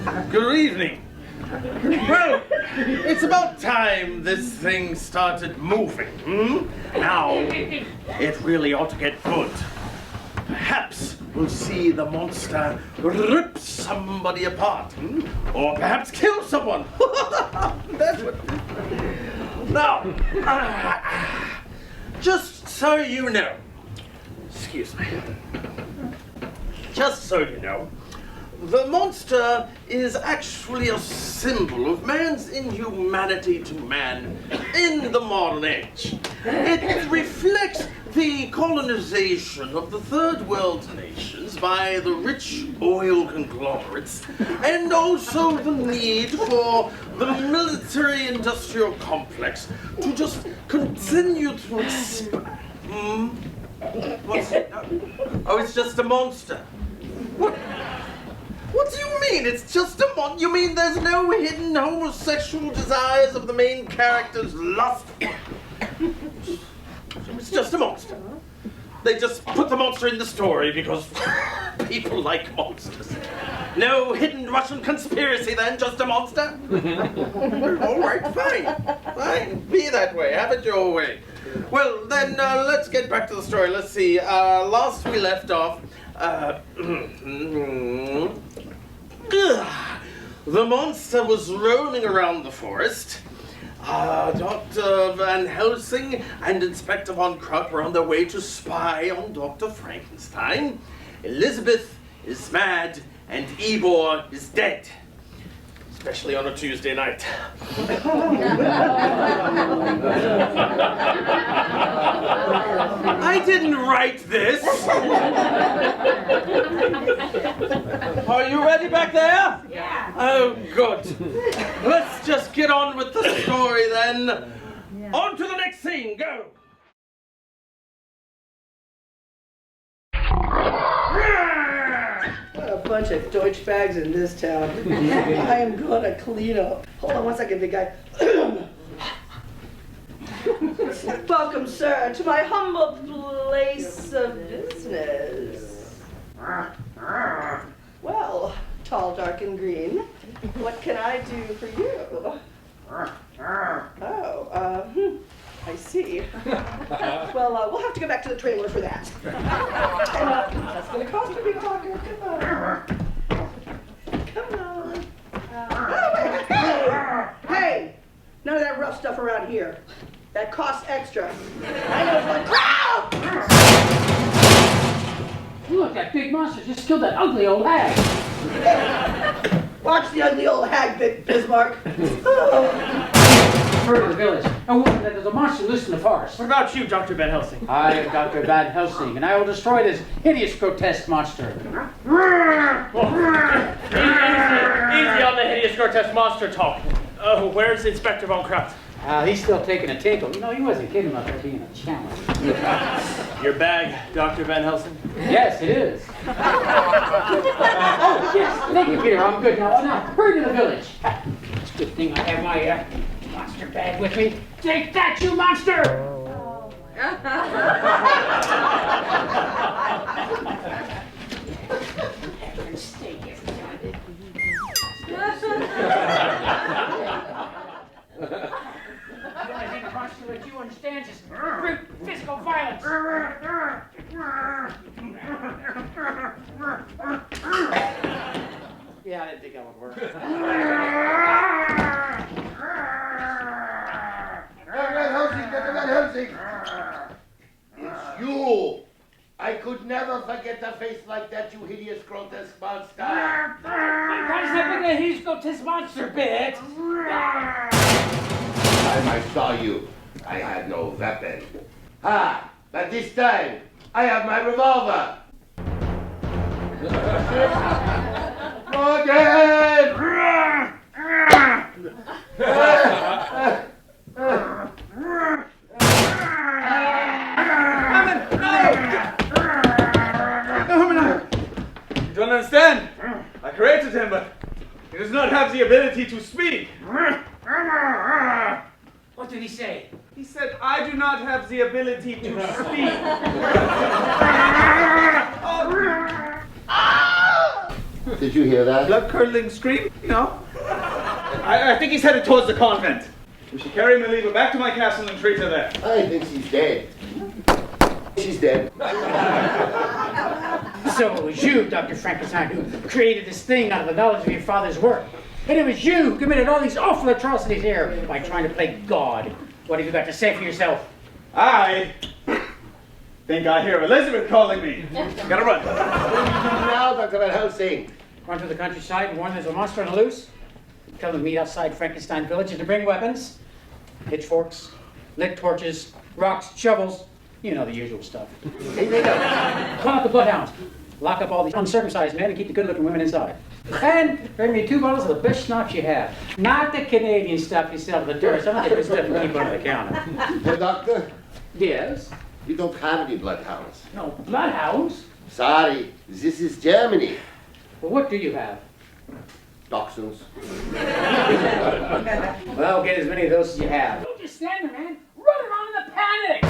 goodness. Good evening. Well, it's about time this thing started moving. Now, it really ought to get good. Perhaps we'll see the monster rip somebody apart, or perhaps kill someone. That's what. Now, just so you know, excuse me. Just so you know, the monster is actually a symbol of man's inhumanity to man in the modern age. It reflects the colonization of the third world nations by the rich oil conglomerates and also the need for the military-industrial complex to just continue to expand. What's it? Oh, it's just a monster. What do you mean? It's just a monster? You mean there's no hidden homosexual desires of the main character's lust? It's just a monster. They just put the monster in the story because people like monsters. No hidden Russian conspiracy then, just a monster? All right, fine. Fine, be that way. Have it your way. Well, then, let's get back to the story. Let's see. Last we left off, the monster was roaming around the forest. Dr. Van Helsing and Inspector Von Kraut were on their way to spy on Dr. Frankenstein. Elizabeth is mad and Ybor is dead. Especially on a Tuesday night. I didn't write this. Are you ready back there? Yeah. Oh, good. Let's just get on with the story then. Yeah. On to the next scene. Go. What a bunch of Deutsch bags in this town. I am gonna clean up. Hold on one second, big guy. Welcome, sir, to my humble place of business. Well, tall, dark, and green, what can I do for you? Oh, I see. Well, we'll have to go back to the trailer for that. And, that's going to cost a big pocket. Come on. Hey! None of that rough stuff around here. That costs extra. I know it's like, Look, that big monster just killed that ugly old hag. Watch the ugly old hag, Bismarck. Heard of the village. A woman that there's a monster loose in the forest. What about you, Dr. Van Helsing? I am Dr. Van Helsing, and I will destroy this hideous, grotesque monster. Easy on the hideous, grotesque monster talk. Where's Inspector Von Kraut? He's still taking a tinkle. You know, he wasn't kidding about there being a challenge. Your bag, Dr. Van Helsing? Yes, it is. Oh, yes. Thank you, Peter. I'm good now. Now, hurry to the village. It's a good thing I have my monster bag with me. Take that, you monster! Stay here. The only thing a monster like you understands is brute physical violence. Yeah, I didn't think that would work. Dr. Van Helsing! It's you! I could never forget a face like that, you hideous, grotesque monster. Why is that big a hideous, grotesque monster, bitch? Time I saw you, I had no weapon. Ha! But this time, I have my revolver. Morgan! You don't understand. I created him, but he does not have the ability to speak. What did he say? He said, I do not have the ability to speak. Did you hear that? Blood-curdling scream? No. I think he's headed towards the convent. We should carry Maliva back to my castle and treat her there. I think she's dead. She's dead. So it was you, Dr. Frankenstein, who created this thing out of the knowledge of your father's work. And it was you who committed all these awful atrocities here by trying to play God. What have you got to say for yourself? I think I hear Elizabeth calling me. Gotta run. Now, Dr. Van Helsing. Run to the countryside and warn there's a monster on the loose. Tell them to meet outside Frankenstein village and to bring weapons. Pitchforks, lit torches, rocks, shovels. You know the usual stuff. Call out the bloodhounds. lock up all the uncircumcised men and keep the good-looking women inside. And bring me 2 bottles of the best schnapps you have. Not the Canadian stuff you sell to the tourists. Some of the good stuff you keep under the counter. The doctor? Yes? We don't have any bloodhounds. No bloodhounds? Sorry, this is Germany. Well, what do you have? Dachshunds. Well, get as many of those as you have. Don't just stand there, man. Run around in a panic!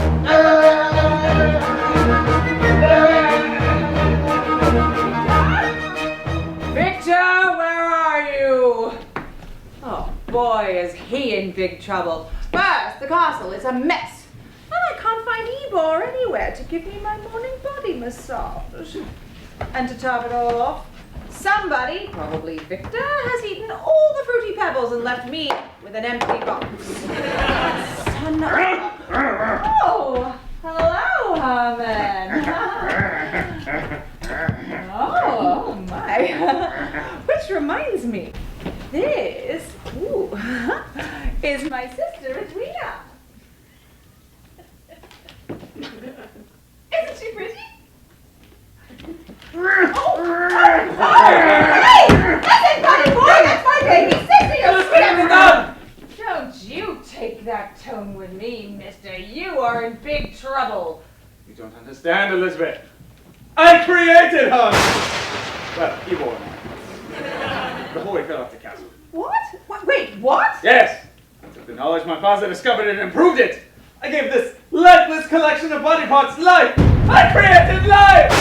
Victor, where are you? Oh boy, is he in big trouble. First, the castle is a mess. And I can't find Ebor anywhere to give me my morning body massage. And to top it all off, somebody, probably Victor, has eaten all the fruity pebbles and left me with an empty box. Son of... Oh, hello, Herman. Oh, my. Which reminds me, this is my sister, Edwina. Isn't she pretty? Hey! Listen, buddy boy, that's my baby sister, you sweet. Don't you take that tone with me, mister. You are in big trouble. You don't understand, Elizabeth. I created her! Well, Ebor and I. Before we fell off the castle. What? Wait, what? Yes! I took the knowledge my father discovered it and improved it. I gave this lifeless collection of body parts life. I created life!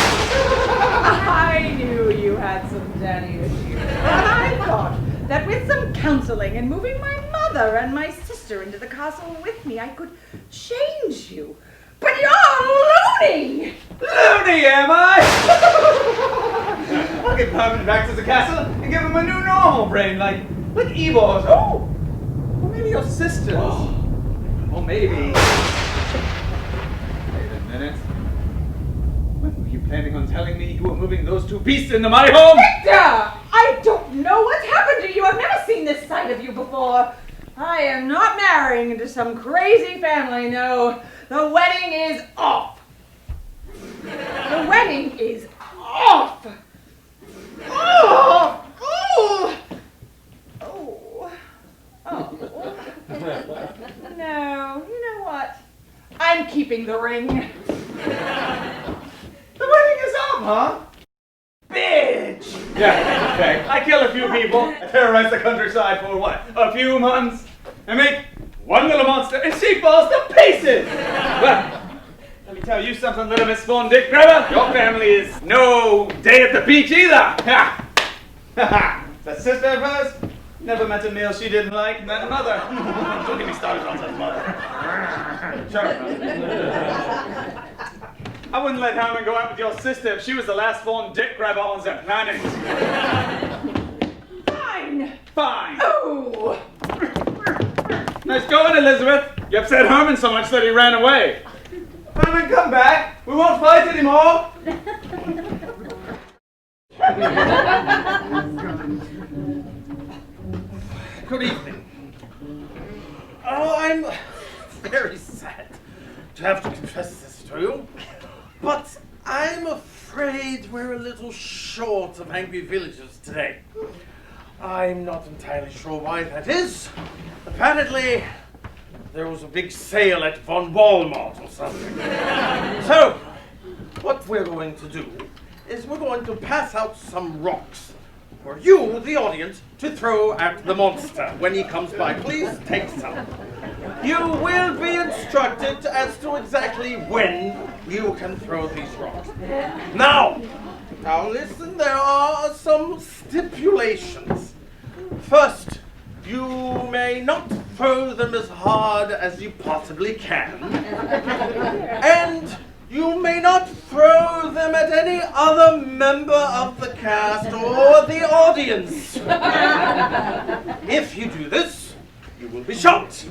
I knew you had some daddy issues. I thought that with some counseling and moving my mother and my sister into the castle with me, I could change you. But you're loony! Loony, am I? I'll get Herman back to the castle and give him a new normal brain like Ebor's. Oh! Or maybe your sister's. Or maybe... Wait a minute. When were you planning on telling me you were moving those 2 beasts into my home? Victor! I don't know what's happened to you. I've never seen this side of you before. I am not marrying into some crazy family, no. The wedding is off. The wedding is off. Oh! Oh! Oh! Oh. No, you know what? I'm keeping the ring. The wedding is up, huh? Bitch! Yeah, okay. I kill a few people, I terrorize the countryside for what? A few months? And make one little monster and she falls to pieces! Well, let me tell you something, little Miss Spawn Dick Grabber. Your family is no day at the beach either! Ha! Ha ha! That sister of hers never met a meal she didn't like, and that mother. Don't get me started on that mother. Shut up. I wouldn't let Herman go out with your sister if she was the last Spawn Dick Grabber on the planet. Fine! Fine! Oh! Nice going, Elizabeth. You upset Herman so much that he ran away. Herman, come back. We won't fight anymore. Good evening. Oh, I'm very sad to have to confess this to you, but I'm afraid we're a little short of angry villagers today. I'm not entirely sure why that is. Apparently, there was a big sale at Von Walmart or something. So, what we're going to do is we're going to pass out some rocks for you, the audience, to throw at the monster when he comes by. Please take some. You will be instructed as to exactly when you can throw these rocks. Now listen, there are some stipulations. First, you may not throw them as hard as you possibly can. And you may not throw them at any other member of the cast or the audience. If you do this, you will be shot.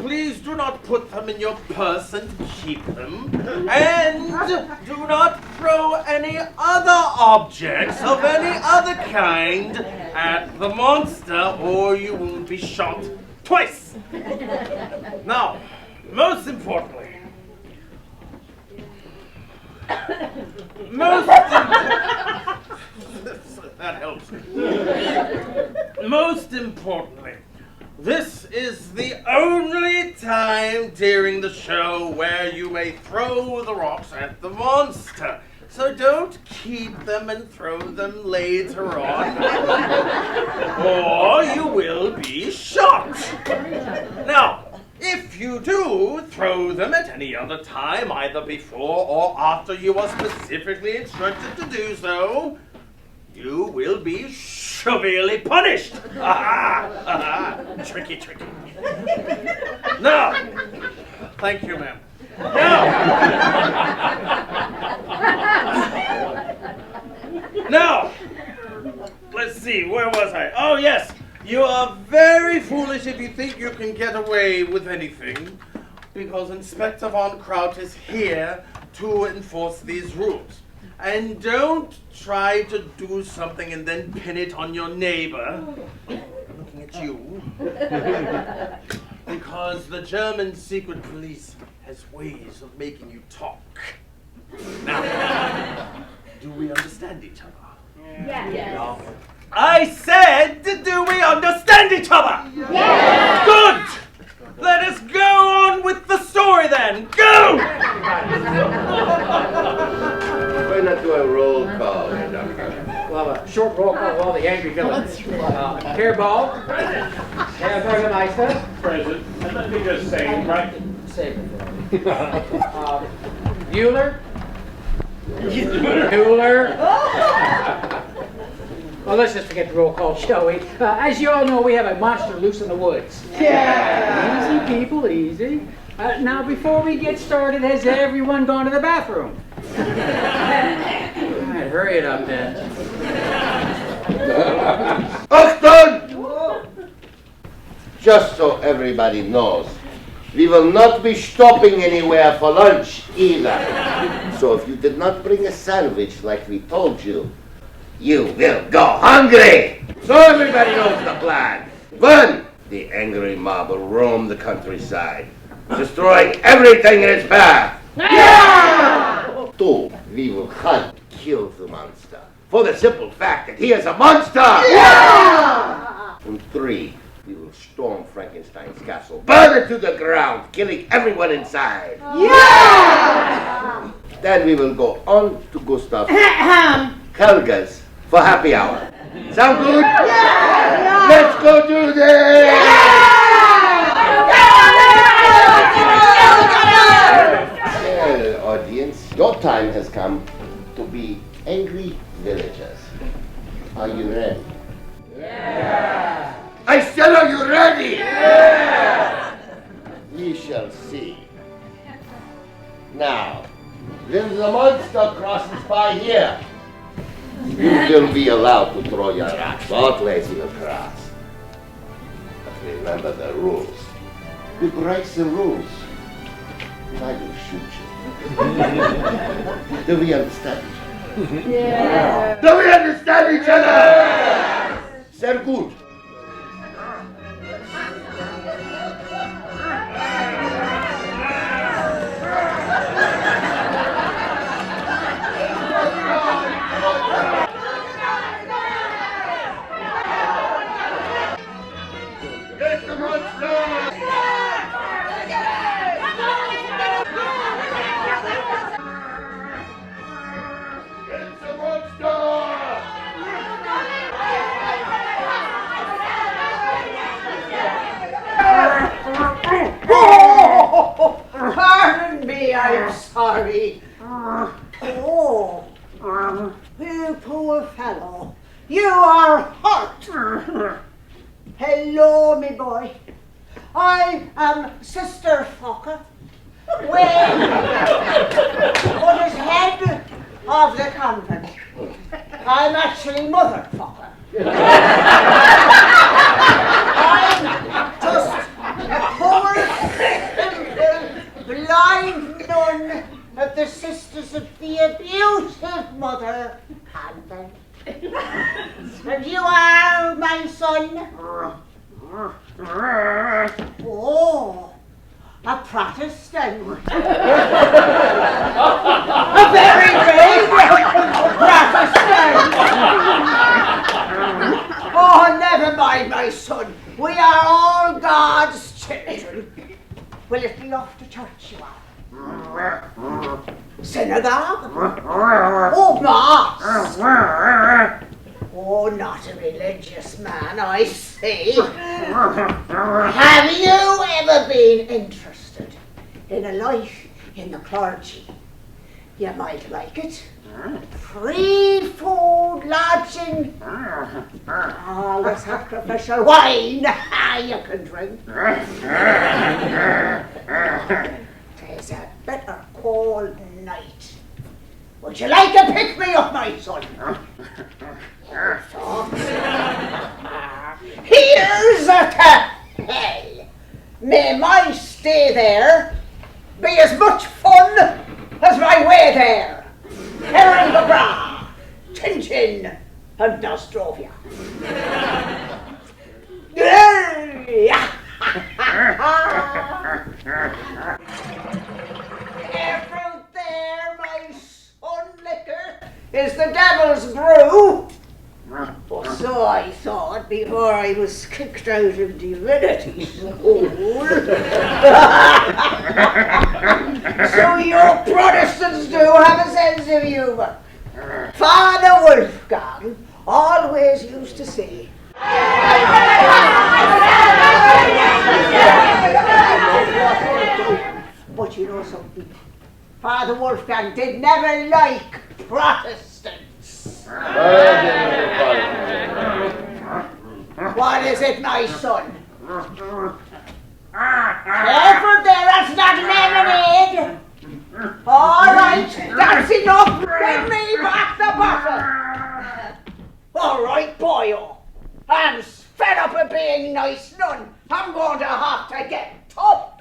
Please do not put them in your purse and keep them. And do not throw any other objects of any other kind at the monster, or you will be shot twice. Now, most importantly, importantly, this is the only time during the show where you may throw the rocks at the monster. So don't keep them and throw them later on, or you will be shot. Now, if you do throw them at any other time, either before or after you are specifically instructed to do so, you will be severely punished. Tricky, tricky. Now, thank you, ma'am. Now, let's see, where was I? Oh, yes. You are very foolish if you think you can get away with anything, because Inspector Von Kraut is here to enforce these rules. And don't try to do something and then pin it on your neighbor. Looking at you. Because the German secret police has ways of making you talk. Now, do we understand each other? Yes. I said, do we understand each other? Yes. Good! Let us go on with the story then. Go! Why not do a roll call? We'll have a short roll call of all the angry villains. Herr Ball. Herr Bürgermeister. Present. And let me just say, right? Save it. Bueller. Bueller. Well, let's just forget the roll call, shall we? As you all know, we have a monster loose in the woods. Yeah! Easy, people, easy. Now, before we get started, has everyone gone to the bathroom? All right, hurry it up, then. Achtung! Just so everybody knows, we will not be stopping anywhere for lunch either. So if you did not bring a sandwich like we told you, you will go hungry! So everybody knows the plan. 1. The angry mob will roam the countryside, destroying everything in its path. Yeah! 2. We will hunt, kill the monster, for the simple fact that he is a monster! Yeah! And 3. We will storm Frankenstein's castle, burn it to the ground, killing everyone inside. Yeah! Then we will go on to Gustav Helga's for happy hour. Sound good? Yeah! Let's go do this! Well, audience, your time has come to be angry villagers. Are you ready? Yeah! I said, are you ready? Yeah! We shall see. Now, when the monster crosses by here, you will be allowed to throw your rocks both ways in the grass. But remember the rules. Who breaks the rules, I will shoot you. Do we understand each other? Yeah. Do we understand each other? Sehr gut. Pardon me, I'm sorry. Oh, you poor fellow. You are hurt. Hello, me boy. I am Sister Fokker. Well, what is head of the convent. I'm actually Mother Fokker. I'm just a poor, simple, blind nun of the Sisters of the Abusive Mother Convent. And you are my son? Oh, a Protestant. A very great Protestant. Oh, never mind, my son. Synagogue? Oh, Mass! Oh, not a religious man, I see. Have you ever been interested in a life in the clergy? You might like it. Free food, lodging, all the sacrificial wine you can drink. There's a bitter cold night. Would you like to pick me up, my son? Here's a hell. May my stay there be as much fun as my way there. Herring the bra, chin chin, and Nostrovia. Careful there, my son liquor is the devil's brew. Or so I thought before I was kicked out of divinity school. So you Protestants do have a sense of humor. Father Wolfgang always used to say, but you know something? Father Wolfgang did never like Protestants. What is it, my son? Careful there, that's not lemonade. All right, that's enough. Give me back the bottle. All right, boyo. I'm fed up of being nice nun. I'm going to have to get tough.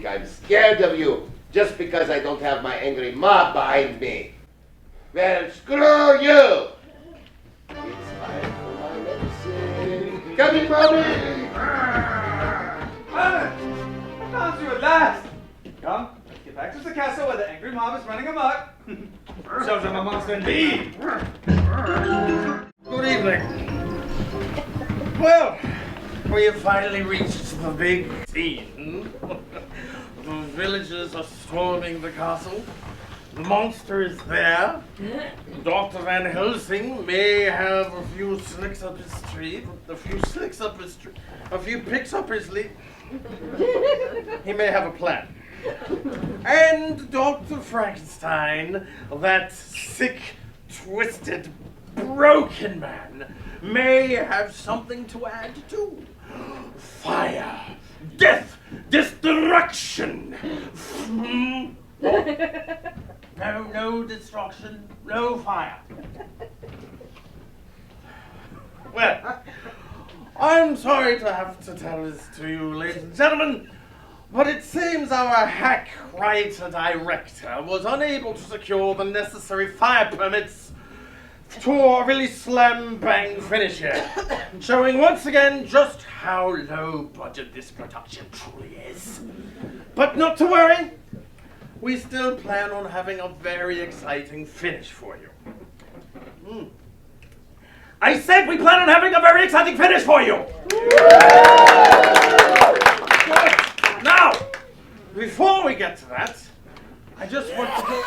I'm scared of you just because I don't have my angry mob behind me. Well, screw you! It's time for my medicine. Coming, mommy! Found you at last! Come, let's get back to the castle where the angry mob is running amok. Shows I'm a monster indeed! Good evening. Well, we have finally reached the big scene. The villagers are storming the castle. The monster is there. Dr. Van Helsing may have a few slicks up his tree, a few picks up his sleeve. He may have a plan. And Dr. Frankenstein, that sick, twisted, broken man, may have something to add too. Fire, death, destruction. No destruction, no fire. Well, I'm sorry to have to tell this to you, ladies and gentlemen, but it seems our hack writer-director was unable to secure the necessary fire permits to a really slam-bang finish here, showing once again just how low budget this production truly is. But not to worry, we still plan on having a very exciting finish for you. I said we plan on having a very exciting finish for you! Now, before we get to that, I just want to go...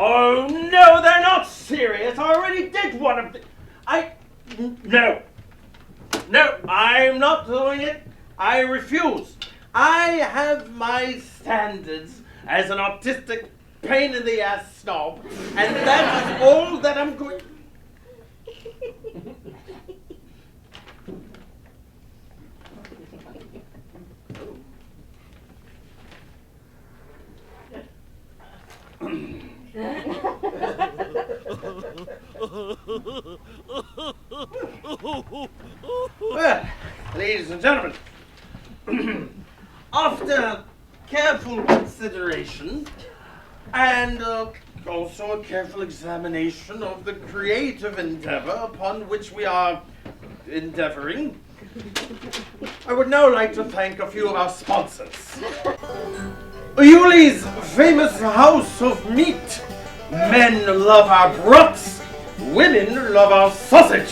Oh, no, they're not serious. I already did one of the... No. No, I'm not doing it. I refuse. I have my standards as an autistic pain-in-the-ass snob, and that is all that I'm going... Well, ladies and gentlemen, after careful consideration and also a careful examination of the creative endeavor upon which we are endeavoring, I would now like to thank a few of our sponsors. Yuli's famous house of meat. Men love our brats, women love our sausage.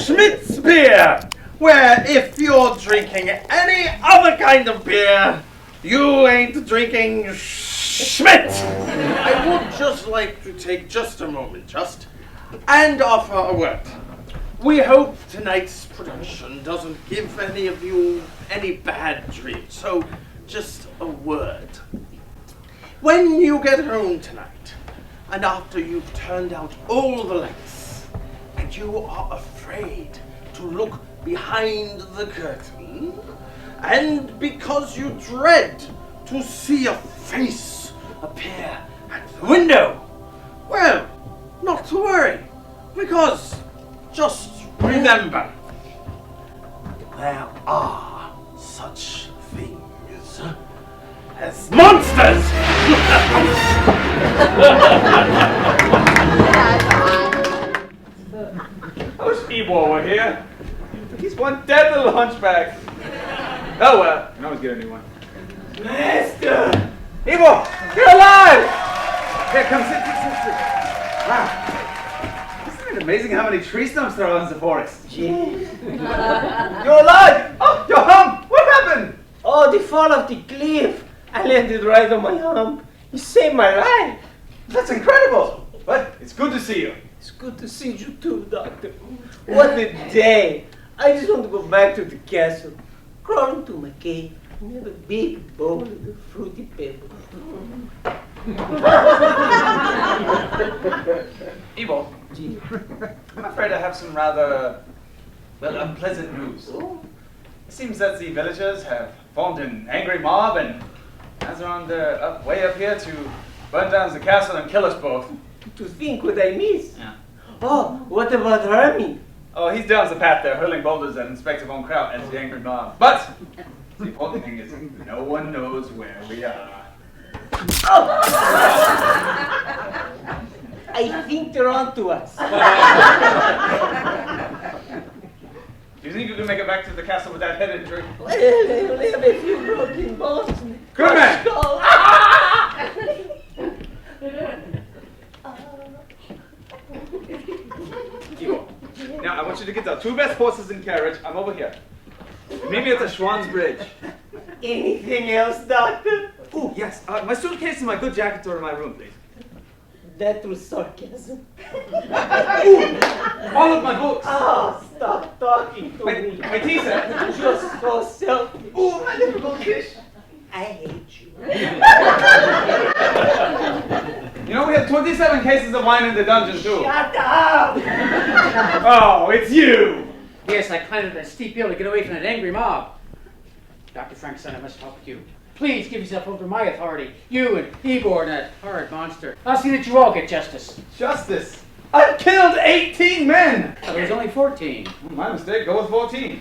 Schmidt's beer, where if you're drinking any other kind of beer, you ain't drinking Schmidt. I would just like to take just a moment, and offer a word. We hope tonight's production doesn't give any of you any bad dreams, so just a word. When you get home tonight, and after you've turned out all the lights, and you are afraid to look behind the curtain, and because you dread to see a face appear at the window, well, not to worry, because just remember, there are such things as monsters! I wish Ebor were here. He's one dead little hunchback. Oh well, can always get a new one. Master! Ebor, you're alive! Here, come sit. Wow. Isn't it amazing how many tree stumps there are in the forest? Yes. You're alive! Oh, your hump! What happened? Oh, the fall of the cliff. I landed right on my hump. You saved my life. That's incredible. But it's good to see you. It's good to see you too, Doctor. What a day. I just want to go back to the castle, crawl into my cave, and have a big bowl of the fruity pebbles. Ebor, I'm afraid I have some rather, unpleasant news. It seems that the villagers have formed an angry mob and as they're on their way up here to burn down the castle and kill us both. To think what I missed. Yeah. Oh, what about Hermie? Oh, he's down the path there, hurling boulders at Inspector Von Kraut and the angry mob. But the important thing is no one knows where we are. Oh! I think they're on to us. Do you think you can make it back to the castle with that head injury? Well, I only have a few broken bones. Good man! Now, I want you to get the two best horses and carriage. I'm over here. Meet me at the Schwann's Bridge. Anything else, Doctor? Oh, yes. My suitcase and my good jacket are in my room, please. That was sarcasm. All of my books. Oh, stop talking to me. My tea set. Just so selfish. Oh, my little goldfish. I hate you. You know, we have 27 cases of wine in the dungeon, too. Shut up! Oh, it's you! Yes, I climbed that steep hill to get away from that angry mob. Dr. Frankenstein, I must talk with you. Please give yourself over to my authority. You and Ebor and that horrid monster. I'll see that you all get justice. Justice? I've killed 18 men! There was only 14. My mistake, go with 14.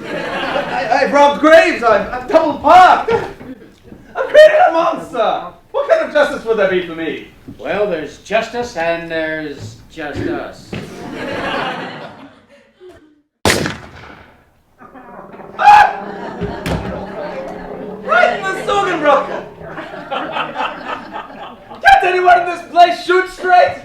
I've robbed graves, I've double parked. I've created a monster! What kind of justice would there be for me? Well, there's justice and there's just us. Right in the Sogenbrook! Can't anyone in this place shoot straight?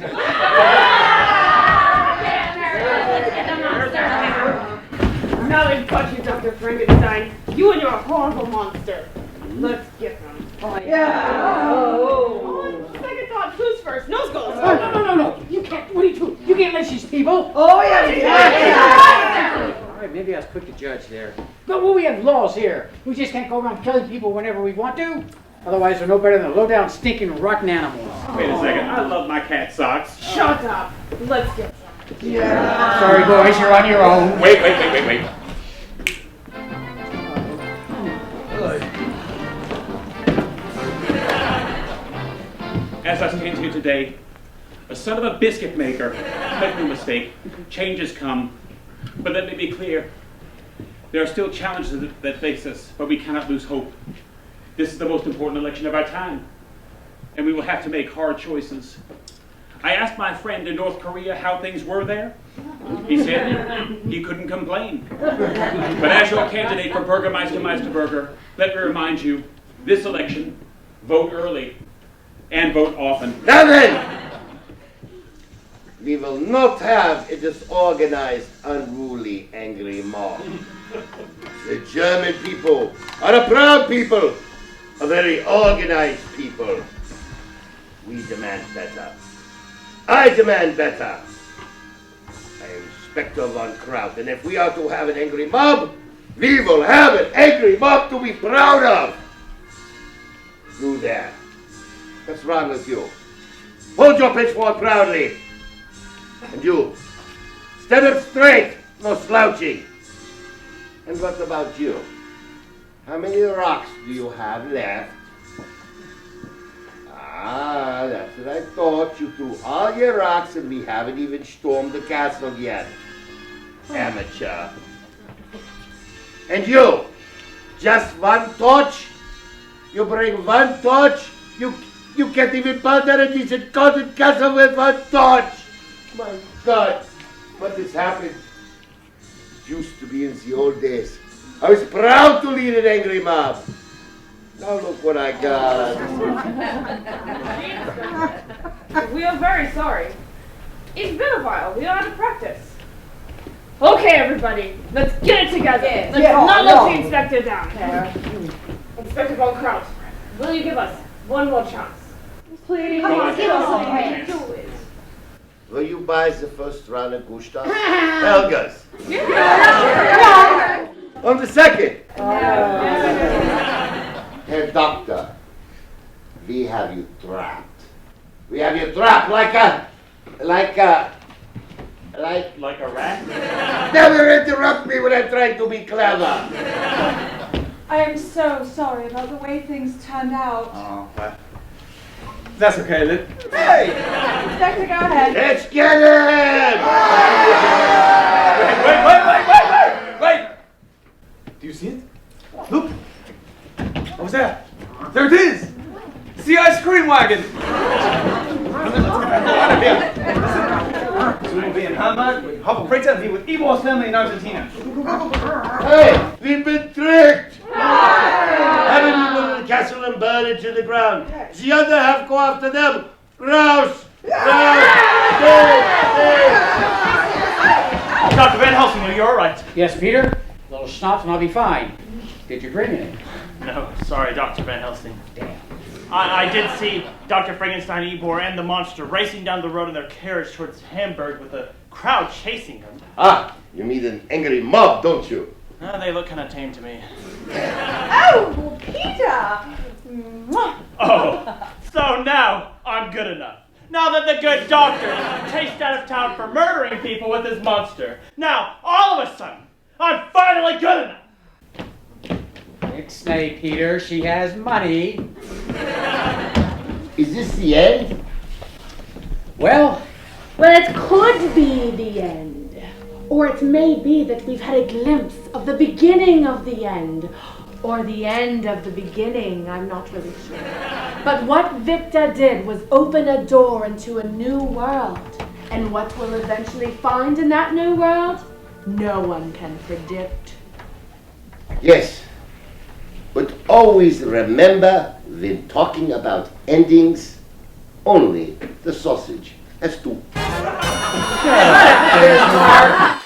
Now they've caught you, Dr. Frankenstein. You and your horrible monster. Let's get them. Oh, yeah. Oh. Second thought, who's first? Nose goes. No. You can't. What are you doing? You can't let these people. Oh, yeah. All right, maybe I was quick to judge there. But we have laws here. We just can't go around killing people whenever we want to. Otherwise, we're no better than low-down, stinking, rotten animals. Wait a second. I love my cat socks. Shut up. Let's get some. Yeah. Sorry, boys. You're on your own. Wait. As I came to you today, a son of a biscuit maker, make no mistake, changes come, But let me be clear. There are still challenges that face us, but we cannot lose hope. This is the most important election of our time, and we will have to make hard choices. I asked my friend in North Korea how things were there. He said he couldn't complain. But as your candidate for Bürgermeister Meisterburger, let me remind you, this election, vote early and vote often. Now then, we will not have a disorganized, unruly, angry mob. The German people are a proud people, a very organized people. We demand better. I demand better. I am Inspector von Kraut, and if we are to have an angry mob, we will have an angry mob to be proud of. You there. What's wrong with you? Hold your pitchfork proudly. And you, stand up straight, no slouching. And what about you? How many rocks do you have left? Ah, that's what I thought. You threw all your rocks and we haven't even stormed the castle yet. Amateur. And you, just one torch? You bring one torch? You can't even powder a decent cotton castle with one torch. My God, what has happened? It used to be in the old days. I was proud to lead an angry mob. Now look what I got. We are very sorry. It's been a while. We are out of practice. Okay, everybody, let's get it together. Let's not let the inspector down. Inspector von Kraut, will you give us one more chance? Please. Come on, give us a chance. Do it. Will you buy the first round of Gustav? Helga's. Yeah. On the second. Herr Doctor, we have you trapped. We have you trapped like a rat? Never interrupt me when I'm trying to be clever. I am so sorry about the way things turned out. Oh, but that's okay, Liv. Hey! Inspector, go ahead. Let's get him! Wait! Do you see it? Look! What was that? There it is! The ice cream wagon! Let's get out of here! Soon we'll be in Hamburg with Hoffenfritz and be with Ivor's family in Argentina. Hey! We've been tricked! Half of you go to the castle and burn it to the ground. The other half go after them. Grouse! Dr. Van Helsing, are you all right? Yes, Peter. A little schnapps and I'll be fine. Did you bring any? No, sorry, Dr. Van Helsing. Damn. I did see Dr. Frankenstein, Ybor, and the monster racing down the road in their carriage towards Hamburg with a crowd chasing them. Ah, you mean an angry mob, don't you? They look kind of tame to me. Oh, Peter! Oh, so now I'm good enough. Now that the good doctor was chased out of town for murdering people with his monster, now all of a sudden I'm finally good enough. Ixnay, Peter. She has money. Is this the end? Well, it could be the end. Or it may be that we've had a glimpse of the beginning of the end. Or the end of the beginning, I'm not really sure. But what Victor did was open a door into a new world. And what we'll eventually find in that new world, no one can predict. Yes. But always remember, when talking about endings, only the sausage has to. There's Mark.